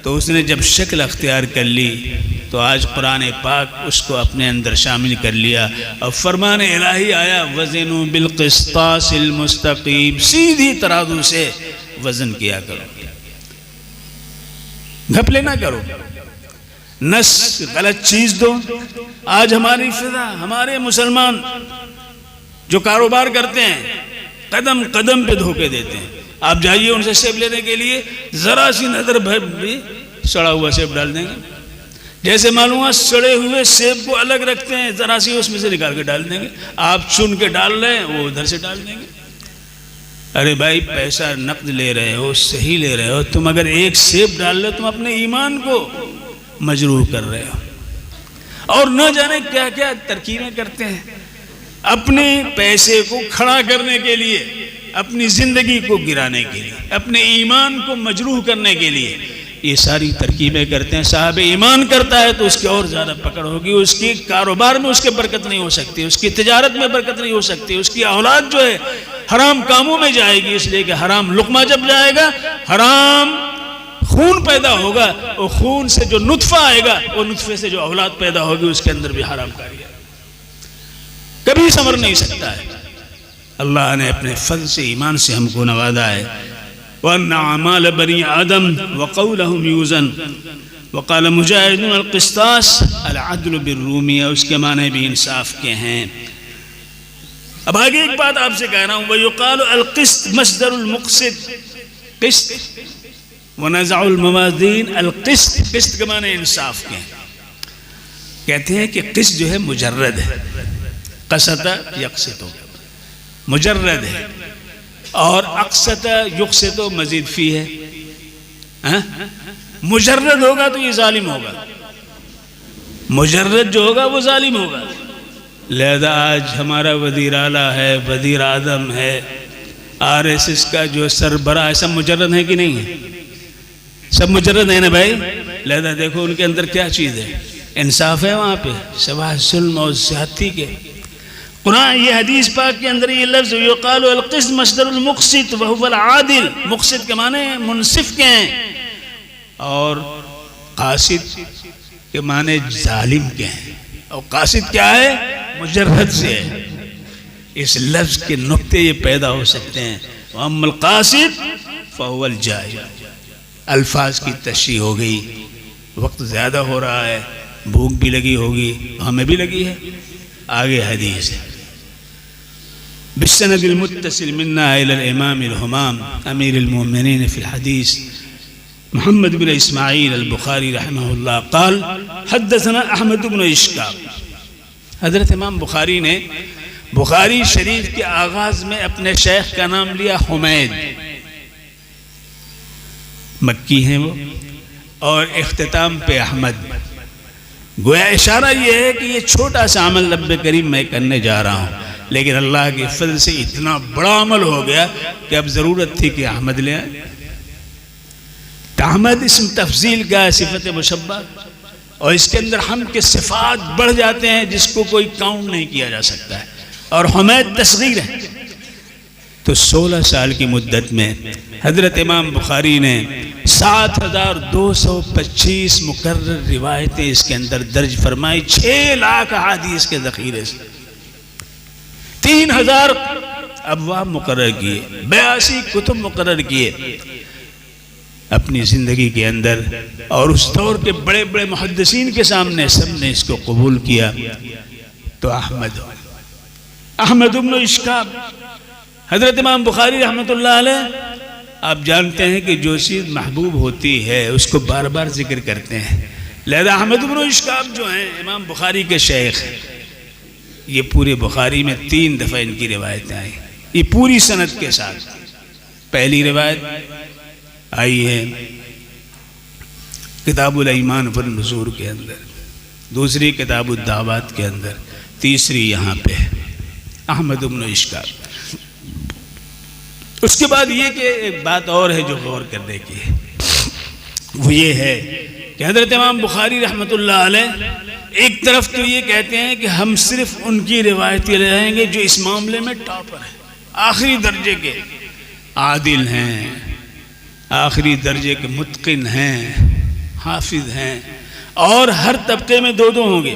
Speaker 3: تو اس نے جب شکل اختیار کر لی تو آج قرآن پاک اس کو اپنے اندر شامل کر لیا، اور فرمان الہی آیا وزنوا بالقسطاس المستقیم، سیدھی ترازو سے وزن کیا کرو، گھپلے نہ کرو، نس غلط چیز دو۔ آج ہماری فضا، ہمارے مسلمان جو کاروبار کرتے ہیں قدم قدم پہ دھوکے دیتے ہیں۔ آپ جائیے ان سے سیب لینے کے لیے، ذرا سی نظر بھر بھی سڑا ہوا سیب ڈال دیں گے، جیسے معلوم ہے سڑے ہوئے سیب کو الگ رکھتے ہیں، ذرا سی اس میں سے نکال کے ڈال دیں گے، آپ چن کے ڈال رہے ہیں وہ ادھر سے ڈال دیں گے۔ ارے بھائی پیسہ نقد لے رہے ہو، صحیح لے رہے ہو، تم اگر ایک سیب ڈال رہے ہو تم اپنے ایمان کو مجروح کر رہے ہو، اور نہ جانے کیا کیا ترکیبیں کرتے ہیں اپنے پیسے کو کھڑا کرنے کے لیے، اپنی زندگی کو گرانے کے لیے، اپنے ایمان کو مجروح کرنے کے لیے، یہ ساری ترکیبیں کرتے ہیں۔ صاحب ایمان کرتا ہے تو اس کی اور زیادہ پکڑ ہوگی، اس کی کاروبار میں اس کے برکت نہیں ہو سکتی، اس کی تجارت میں برکت نہیں ہو سکتی، اس کی اولاد جو ہے حرام کاموں میں جائے گی، اس لیے کہ حرام لقمہ جب جائے گا، حرام خون پیدا ہوگا، اور خون سے جو نطفہ آئے گا، وہ نطفے سے جو اولاد پیدا ہوگی اس کے اندر بھی حرام کاری ہے، کبھی سنور نہیں سکتا ہے۔ اللہ نے اپنے فضل سے ایمان سے ہم کو نوازا ہے۔ وَأَنَّ أَعْمَالَ بَنِي آدَمَ وَقَوْلَهُمْ يُوزَنُ وَقَالَ مُجَاهِدٌ الْقِسْطَاسُ الْعَدْلُ بِالرُّومِيَّةِ، اس کے معنی بھی انصاف کے ہیں۔ اب آگے ایک بات آپ سے کہہ رہا ہوں، وَيُقَالُ الْقِسْطُ مَصْدَرُ الْمُقْسِطِ، قسط، وَنَزَعُ الْمَوَازِينَ الْقِسْطِ، قسط کے معنی انصاف کے ہیں۔ کہتے ہیں کہ قسط جو ہے مجرد ہے، قسط یقسط مجرد ہے، اور اقسط یقسط مزید فی ہے۔ مجرد ہوگا تو یہ ظالم ہوگا، مجرد جو ہوگا وہ ظالم ہوگا۔ لہذا آج ہمارا وزیر اعلیٰ ہے، وزیر اعظم ہے، RSS کا جو سربراہ ہے، سب مجرد ہیں کہ نہیں ہے؟ سب مجرد ہیں نا بھائی۔ لہذا دیکھو ان کے اندر کیا چیز ہے، انصاف ہے وہاں پہ، سوائے ظلم اور زیادتی کے۔ قرآن یہ حدیث پاک کے اندر یہ لفظ یقال القسط مصدر المقسط وهو العادل، مقسط کے معنی منصف کے ہیں، اور قاسط کے معنی ظالم کے ہیں، اور قاسط کیا ہے؟ مجرد سے ہے۔ اس لفظ کے نقطے یہ پیدا ہو سکتے ہیں۔ وَأَمَّا الْقَاسِطُ فَهُوَ الْجَاهِلُ۔ الفاظ کی تشریح ہو گئی، وقت زیادہ ہو رہا ہے، بھوک بھی لگی ہوگی، ہمیں بھی لگی ہے۔ آگے حدیث ہے، بالسند المتصل منا إلى الإمام الهمام أمير المؤمنين في الحديث محمد بن إسماعيل البخاري رحمه الله قال حدثنا أحمد بن إشكاب۔ حضرت امام بخاری نے بخاری شریف کے آغاز میں اپنے شیخ کا نام لیا حمید، مکی ہیں وہ، اور اختتام پہ احمد۔ گویا اشارہ یہ ہے کہ یہ چھوٹا سا عمل رب کریم میں کرنے جا رہا ہوں، لیکن اللہ کے فضل سے اتنا بڑا عمل ہو گیا کہ اب ضرورت تھی کہ احمد لے آئے۔ احمد اسم تفضیل کا ہے، صفت مشبہ، اور اس کے اندر ہم کے صفات بڑھ جاتے ہیں جس کو کوئی کاؤنٹ نہیں کیا جا سکتا ہے، اور حمید تصغیر ہے۔ تو 16 سال کی مدت میں حضرت امام بخاری نے 7225 مکرر روایتیں اس کے اندر درج فرمائی، 6 لاکھ احادیث کے ذخیرے سے، 3000 ابواب مقرر کیے، 82 کتب مقرر کیے اپنی زندگی کے اندر، اور اس دور کے بڑے بڑے محدثین کے سامنے سب نے اس کو قبول کیا۔ تو احمد بن اشکاب، حضرت امام بخاری رحمۃ اللہ علیہ، آپ جانتے ہیں کہ جو چیز محبوب ہوتی ہے اس کو بار بار ذکر کرتے ہیں۔ لہذا احمد بن اشکاب جو ہیں امام بخاری کے شیخ، یہ پورے بخاری میں 3 دفعہ ان کی روایتیں آئی، یہ پوری سند کے ساتھ۔ پہلی روایت آئی ہے کتاب الایمان والنذور کے اندر، دوسری کتاب الدعوات کے اندر، تیسری یہاں پہ احمد بن اشکاب۔ اس کے بعد یہ کہ ایک بات اور ہے جو غور کرنے کی ہے، وہ یہ ہے کہ حضرت امام بخاری رحمۃ اللہ علیہ ایک طرف تو یہ کہتے ہیں کہ ہم صرف ان کی روایتیں لیں گے جو اس معاملے میں ٹاپر ہیں، آخری درجے کے عادل ہیں، آخری درجے کے متقن ہیں، حافظ ہیں، اور ہر طبقے میں 2 ہوں گے،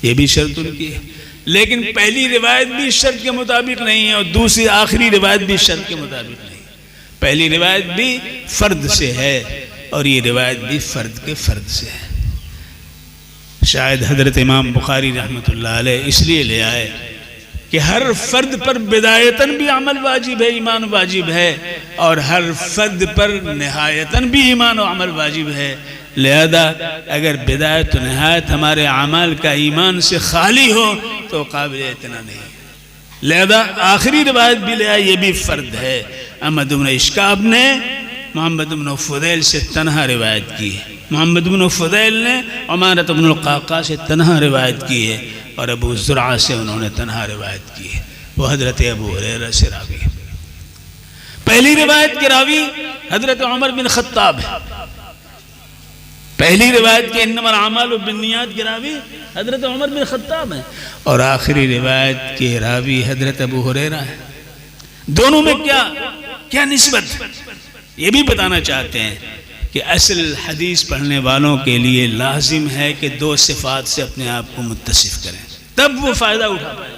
Speaker 3: یہ بھی شرط ان کی ہے۔ لیکن پہلی روایت بھی شرط کے مطابق نہیں ہے اور دوسری آخری روایت بھی شرط کے مطابق نہیں ہے۔ پہلی روایت بھی فرد سے ہے اور یہ روایت بھی فرد کے فرد سے ہے۔ شاید حضرت امام بخاری رحمۃ اللہ علیہ اس لیے لے آئے کہ ہر فرد پر بدایتاً بھی عمل واجب ہے، ایمان واجب ہے، اور ہر فرد پر نہایتاً بھی ایمان و عمل واجب ہے۔ لہذا اگر بدایت و نہایت ہمارے اعمال کا ایمان سے خالی ہو تو قابل اعتنا نہیں۔ لہذا آخری روایت بھی لے آئے، یہ بھی فرد ہے۔ احمد بن اشکاب نے محمد بن فضیل سے تنہا روایت کی ہے، محمد بن فضیل نے عمارۃ بن القعقاع سے تنہا روایت کی ہے، اور ابو زرعہ سے انہوں نے تنہا روایت کی ہے، وہ حضرت ابو ہریرہ سے راوی ہے۔ پہلی روایت کے راوی حضرت عمر بن خطاب ہے، پہلی روایت کے انما الاعمال بالنیات کے راوی حضرت عمر بن خطاب ہیں، اور آخری روایت کے راوی حضرت ابو ہریرہ ہے۔ دونوں میں کیا نسبت؟ یہ بھی بتانا چاہتے ہیں کہ اصل حدیث پڑھنے والوں کے لیے لازم ہے کہ 2 صفات سے اپنے آپ کو متصف کریں، تب وہ فائدہ اٹھا پائیں۔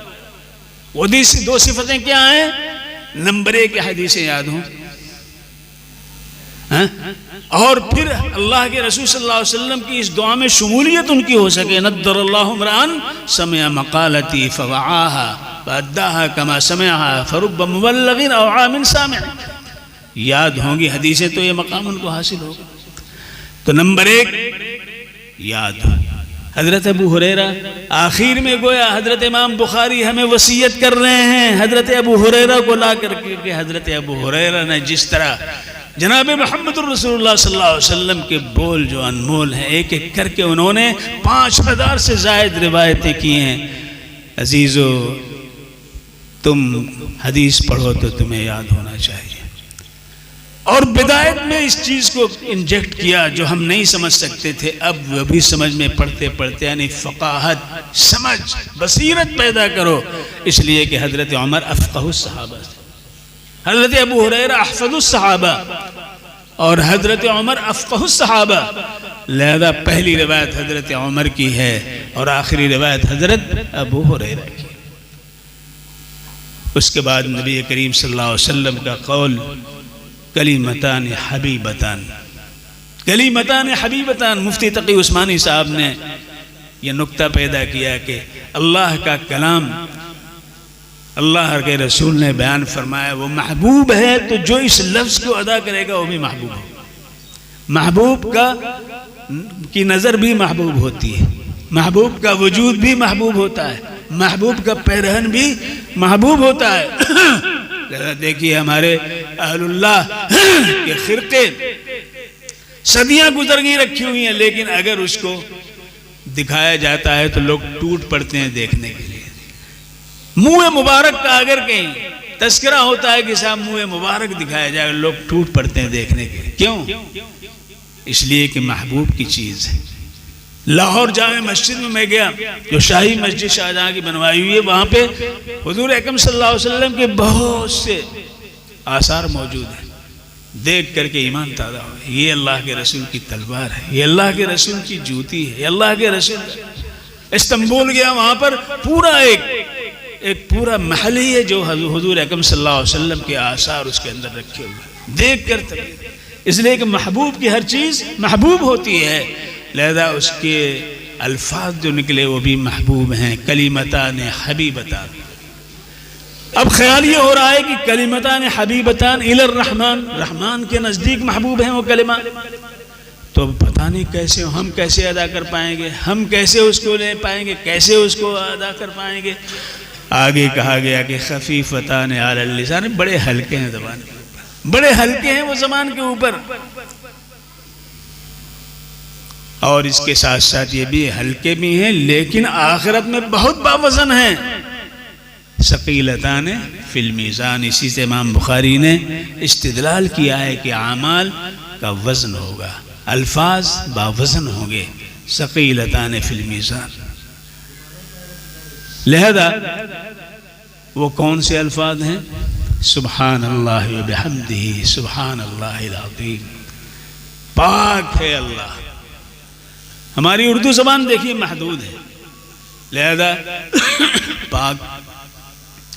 Speaker 3: وہ 2 صفتیں کیا ہیں؟ نمبر 1 حدیثیں یاد ہوں، اور پھر اللہ کے رسول صلی اللہ علیہ وسلم کی اس دعا میں شمولیت ان کی ہو سکے، نضر اللہ امرأن سمع مقالتی فوعاها فاداها كما سمعها فرب مبلغ او عام سامع۔ یاد ہوں گی حدیثیں تو یہ مقام ان کو حاصل ہوگا۔ تو نمبر 1 یاد ہو۔ حضرت ابو ہریرہ آخر میں گویا حضرت امام بخاری ہمیں وصیت کر رہے ہیں حضرت ابو ہریرہ کو لا کر کے کہ حضرت ابو ہریرہ نے جس طرح جناب محمد الرسول اللہ صلی اللہ علیہ وسلم کے بول جو انمول ہیں ایک ایک کر کے انہوں نے 5000 سے زائد روایتیں کی ہیں۔ عزیزو، تم حدیث پڑھو تو تمہیں یاد ہونا چاہیے، اور بدایت میں اس چیز کو انجیکٹ کیا جو ہم نہیں سمجھ سکتے تھے، اب وہ بھی سمجھ میں پڑھتے پڑھتے یعنی فقاہت، سمجھ، بصیرت پیدا کرو، اس لیے کہ حضرت عمر افقہ الصحابہ، حضرت ابو ہریرہ احفظ الصحابہ، اور حضرت عمر افقہ الصحابہ۔ لہذا پہلی روایت حضرت عمر کی ہے اور آخری روایت حضرت ابو ہریرہ کی۔ اس کے بعد نبی کریم صلی اللہ علیہ وسلم کا قول کلیمتان حبیبتان، کلیمتان حبیبتان۔ مفتی تقی عثمانی صاحب نے یہ نکتہ پیدا کیا کہ اللہ کا کلام اللہ کے رسول نے بیان فرمایا وہ محبوب ہے، تو جو اس لفظ کو ادا کرے گا وہ بھی محبوب ہے۔ محبوب کی نظر بھی محبوب ہوتی ہے، محبوب کا وجود بھی محبوب ہوتا ہے، محبوب کا پیرہن بھی محبوب ہوتا ہے۔ دیکھیے ہمارے اہل اللہ کے خرقے صدیاں گزر گئی رکھی ہوئی ہیں، لیکن اگر اس کو دکھایا جاتا ہے تو لوگ ٹوٹ پڑتے ہیں دیکھنے کے لیے۔ منہ مبارک کا اگر کہیں تذکرہ ہوتا ہے کہ صاحب منہ مبارک دکھایا جائے، لوگ ٹوٹ پڑتے ہیں دیکھنے کے لیے۔ کیوں؟ اس لیے کہ محبوب کی چیز ہے۔ لاہور جامع مسجد میں میں گیا، جو شاہی مسجد شاہجہاں کی بنوائی ہوئی ہے، وہاں پہ حضور اکرم صلی اللہ علیہ وسلم کے بہت سے آثار موجود ہیں۔ دیکھ کر کے ایمان تازہ ہو، یہ اللہ کے رسول کی تلوار ہے، یہ اللہ کے رسول کی جوتی ہے، یہ اللہ کے رسول۔ استنبول گیا، وہاں پر پورا ایک پورا محل ہی ہے جو حضور اکرم صلی اللہ علیہ وسلم کے آثار اس کے اندر رکھے ہوئے، دیکھ کر اس لیے کہ محبوب کی ہر چیز محبوب ہوتی ہے، لہذا اس کے الفاظ جو نکلے وہ بھی محبوب ہیں۔ کلیمتان حبیبتان۔ اب خیال یہ ہو رہا ہے کہ کلیمتان حبیبتان الی الرحمن، رحمان کے نزدیک محبوب ہیں وہ کلمات، تو پتہ نہیں کیسے ہم کیسے ادا کر پائیں گے، ہم کیسے اس کو لے پائیں گے، کیسے اس کو ادا کر پائیں گے۔ آگے کہا گیا کہ خفیفتان علی اللسان، بڑے ہلکے ہیں زبان کے اوپر، بڑے ہلکے ہیں وہ زبان کے اوپر، اور اس کے ساتھ ساتھ یہ بھی ہلکے بھی ہیں لیکن آخرت میں بہت باوزن ہیں۔ ثقیلتان فی المیزان، اسی سے امام بخاری نے استدلال کیا ہے کہ اعمال کا وزن ہوگا، الفاظ باوزن ہوں گے، ثقیلتان فی المیزان۔ لہذا وہ کون سے الفاظ ہیں؟ سبحان اللہ و بحمدہ سبحان اللہ العظیم. پاک ہے اللہ. ہماری اردو زبان دیکھیے محدود ہے، لہذا پاک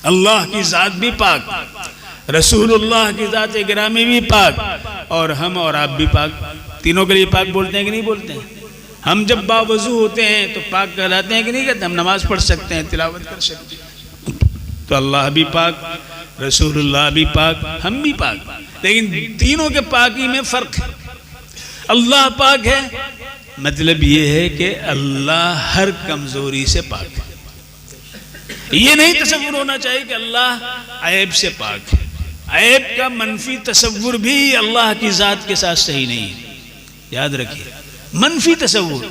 Speaker 3: اللہ کی ذات بھی پاک، رسول اللہ کی ذات گرامی بھی پاک، اور ہم اور آپ بھی پاک. تینوں کے لیے پاک بولتے ہیں کہ نہیں بولتے ہیں؟ ہم جب باوضو ہوتے ہیں تو پاک کہلاتے ہیں کہ نہیں کہتے؟ ہم نماز پڑھ سکتے ہیں، تلاوت کر سکتے ہیں. تو اللہ بھی پاک، رسول اللہ بھی پاک، ہم بھی پاک. لیکن تینوں کے پاکی میں فرق ہے. اللہ پاک ہے مطلب یہ ہے کہ اللہ ہر کمزوری سے پاک ہے. یہ نہیں تصور ہونا چاہیے کہ اللہ عیب سے پاک ہے. عیب کا منفی تصور بھی اللہ کی ذات کے ساتھ صحیح نہیں ہے. یاد رکھیے، منفی تصور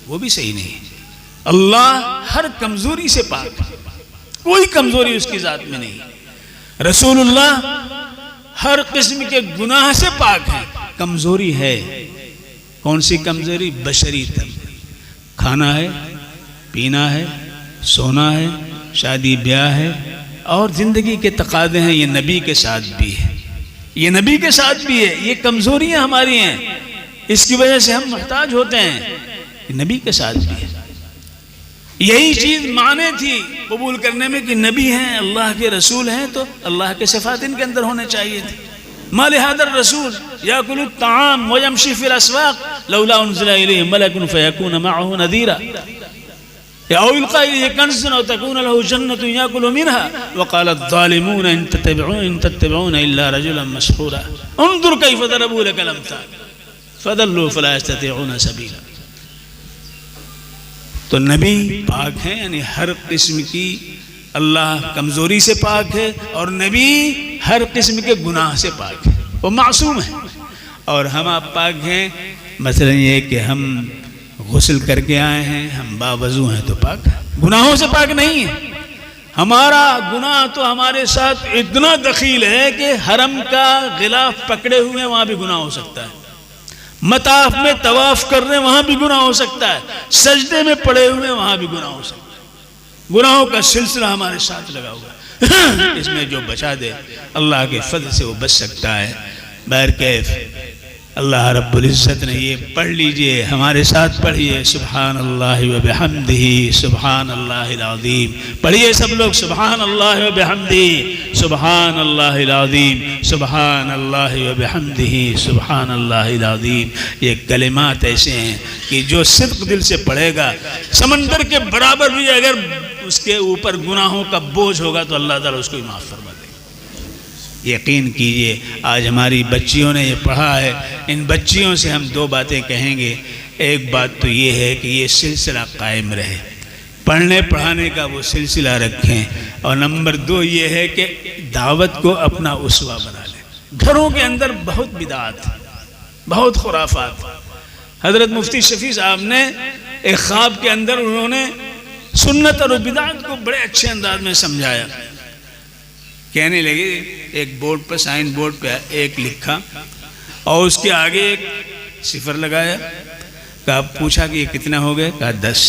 Speaker 3: وہ بھی صحیح نہیں ہے. اللہ ہر کمزوری سے پاک ہے، کوئی کمزوری اس کی ذات میں نہیں. رسول اللہ ہر قسم کے گناہ سے پاک ہے. کمزوری ہے، کون سی کمزوری؟ بشری کمزوری. کھانا ہے، پینا ہے، سونا ہے، شادی بیاہ ہے، اور زندگی کے تقاضے ہیں. یہ نبی کے ساتھ بھی ہے، یہ نبی کے ساتھ بھی ہے. یہ کمزوریاں ہماری ہیں، اس کی وجہ سے ہم محتاج ہوتے ہیں. یہ نبی کے ساتھ بھی ہے. یہی چیز معنی تھی قبول کرنے میں کہ نبی ہیں، اللہ کے رسول ہیں، تو اللہ کے صفات ان کے اندر ہونے چاہیے تھے. ما لهذا الرسول يأكل الطعام ويمشي في الأسواق لولا أنزل إليه ملك فيكون معه نذيرا أو يلقى إليه كنز أو تكون له جنة يأكل منها وقال الظالمون إن تتبعون إلا رجلا مسحورا انظر كيف ضربوا لك الأمثال فضلوا فلا يستطيعون سبيلا. تو نبی پاک ہیں، یعنی ہر قسم کی اللہ کمزوری سے پاک ہے، اور نبی ہر قسم کے گناہ سے پاک ہے، وہ معصوم ہے. اور ہم آپ پاک ہیں، مثلا یہ کہ ہم غسل کر کے آئے ہیں، ہم باوضو ہیں تو پاک ہیں، گناہوں سے پاک نہیں ہے. ہمارا گناہ تو ہمارے ساتھ اتنا دخیل ہے کہ حرم کا غلاف پکڑے ہوئے وہاں بھی گناہ ہو سکتا ہے، مطاف میں طواف کر رہے وہاں بھی گناہ ہو سکتا ہے، سجدے میں پڑے ہوئے وہاں بھی گناہ ہو سکتا ہے. گناہوں کا سلسلہ ہمارے ساتھ لگا ہوا ہے. اس میں جو بچا دے اللہ کے فضل سے وہ بچ سکتا ہے. بہرکیف اللہ رب العزت نے یہ پڑھ لیجئے، ہمارے ساتھ پڑھیے سبحان اللہ و بحمدہ سبحان اللہ العظیم. پڑھیے سب لوگ سبحان اللہ و بحمدہ سبحان اللہ العظیم سبحان اللہ و بحمدہ سبحان اللہ العظیم. یہ کلمات ایسے ہیں کہ جو صدق دل سے پڑھے گا، سمندر کے برابر بھی اگر اس کے اوپر گناہوں کا بوجھ ہوگا تو اللہ تعالیٰ اس کو معاف فرما دے گا. یقین کیجئے آج ہماری بچیوں نے یہ پڑھا ہے. ان بچیوں سے ہم دو باتیں کہیں گے. ایک بات تو یہ ہے کہ یہ سلسلہ قائم رہے، پڑھنے پڑھانے کا وہ سلسلہ رکھیں. اور نمبر دو یہ ہے کہ دعوت کو اپنا اسوہ بنا لیں. گھروں کے اندر بہت بدعات، بہت خرافات. حضرت مفتی شفیع صاحب نے ایک خواب کے اندر انہوں نے سنت اور بدعات کو بڑے اچھے انداز میں سمجھایا. کہنے لگے ایک بورڈ پر، سائن بورڈ پہ ایک لکھا اور اس کے آگے ایک صفر لگایا. کہا پوچھا کہ یہ کتنا ہو گئے؟ کہا 10.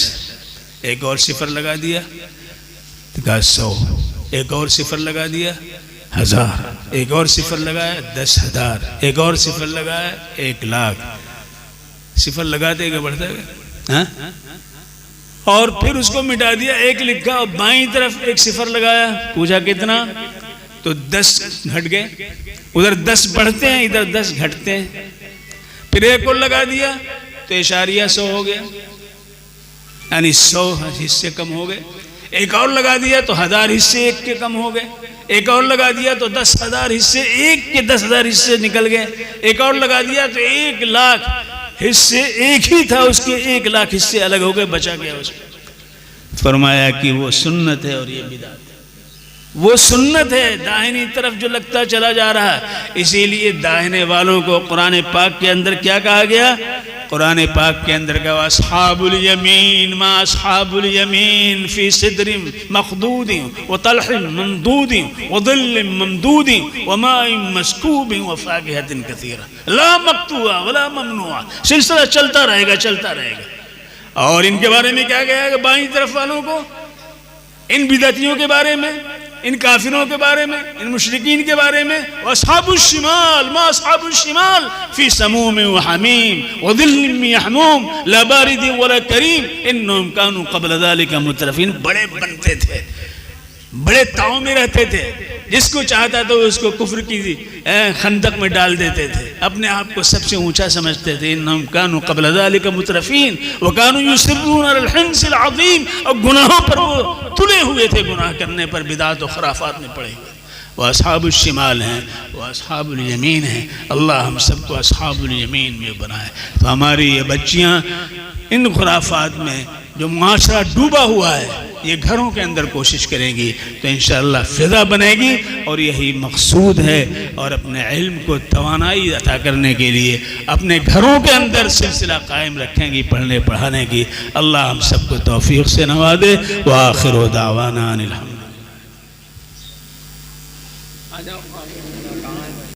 Speaker 3: ایک اور صفر لگا دیا تو کہا 100. ایک اور صفر لگا دیا 1000. ایک اور صفر لگایا 10,000. ایک اور صفر لگایا 1,00,000. صفر لگاتے گا بڑھتا گا. اور پھر اس کو مٹا دیا. ایک لکھا اور بائیں طرف ایک صفر لگایا. پوچھا کتنا؟ تو 10 گھٹ گئے. ادھر 10 بڑھتے ہیں، ادھر 10 گھٹتے ہیں. پھر ایک اور لگا دیا تو اشاریہ 100 ہو گیا، یعنی 100 حصے کم ہو گئے. ایک اور لگا دیا تو 1000 حصے ایک کے کم ہو گئے. ایک اور لگا دیا تو 10,000 حصے ایک کے 10,000 حصے نکل گئے. ایک اور لگا دیا تو 1,00,000 حصے ایک ہی تھا، اس کے 1,00,000 حصے الگ ہو گئے، بچا گیا اس کو. فرمایا کہ وہ سنت ہے اور یہ بدعت ہے. وہ سنت ہے داہنی طرف جو لگتا چلا جا رہا ہے. اسی لیے داہنے والوں کو قرآن پاک کے اندر کیا کہا گیا؟ قرآن پاک کے اندر کہا اصحاب الیمین ما اصحاب الیمین فی صدر مخدود وطلح ممدود وظل ممدود وماء مسکوب وفاکہۃ کثیرہ لا مقطوعہ ولا ممنوعہ. سلسلہ چلتا رہے گا، چلتا رہے گا. اور ان کے بارے میں کیا گیا کہ بائیں طرف والوں کو، ان بدعتیوں کے بارے میں ان کافروں کے بارے میں، ان مشرکین کے بارے میں، واصحاب الشمال ما اصحاب الشمال فی سموم وحمیم وظل من یحموم لا بارد ولا کریم انہم کانوا قبل ذلک مترفین. بڑے بنتے تھے، بڑے تاؤں میں رہتے تھے، جس کو چاہتا تو اس کو کفر کی خندق میں ڈال دیتے تھے، اپنے آپ کو سب سے اونچا سمجھتے تھے. انہم کانوا قبل ذلک مترفین وکانوا یصرون علی الحنث العظیم، اور گناہوں پر وہ تلے ہوئے تھے، گناہ کرنے پر بدعات و خرافات میں پڑے ہوئے. وہ اصحاب الشمال ہیں، وہ اصحاب الیمین ہیں. اللہ ہم سب کو اصحاب الیمین میں بنائے. تو ہماری یہ بچیاں ان خرافات میں جو معاشرہ ڈوبا ہوا ہے، یہ گھروں کے اندر کوشش کریں گی تو انشاءاللہ فضا بنے گی، اور یہی مقصود ہے. اور اپنے علم کو توانائی عطا کرنے کے لیے اپنے گھروں کے اندر سلسلہ قائم رکھیں گی پڑھنے پڑھانے کی. اللہ ہم سب کو توفیق سے نوازے. وآخر دعوانا ان الحمد.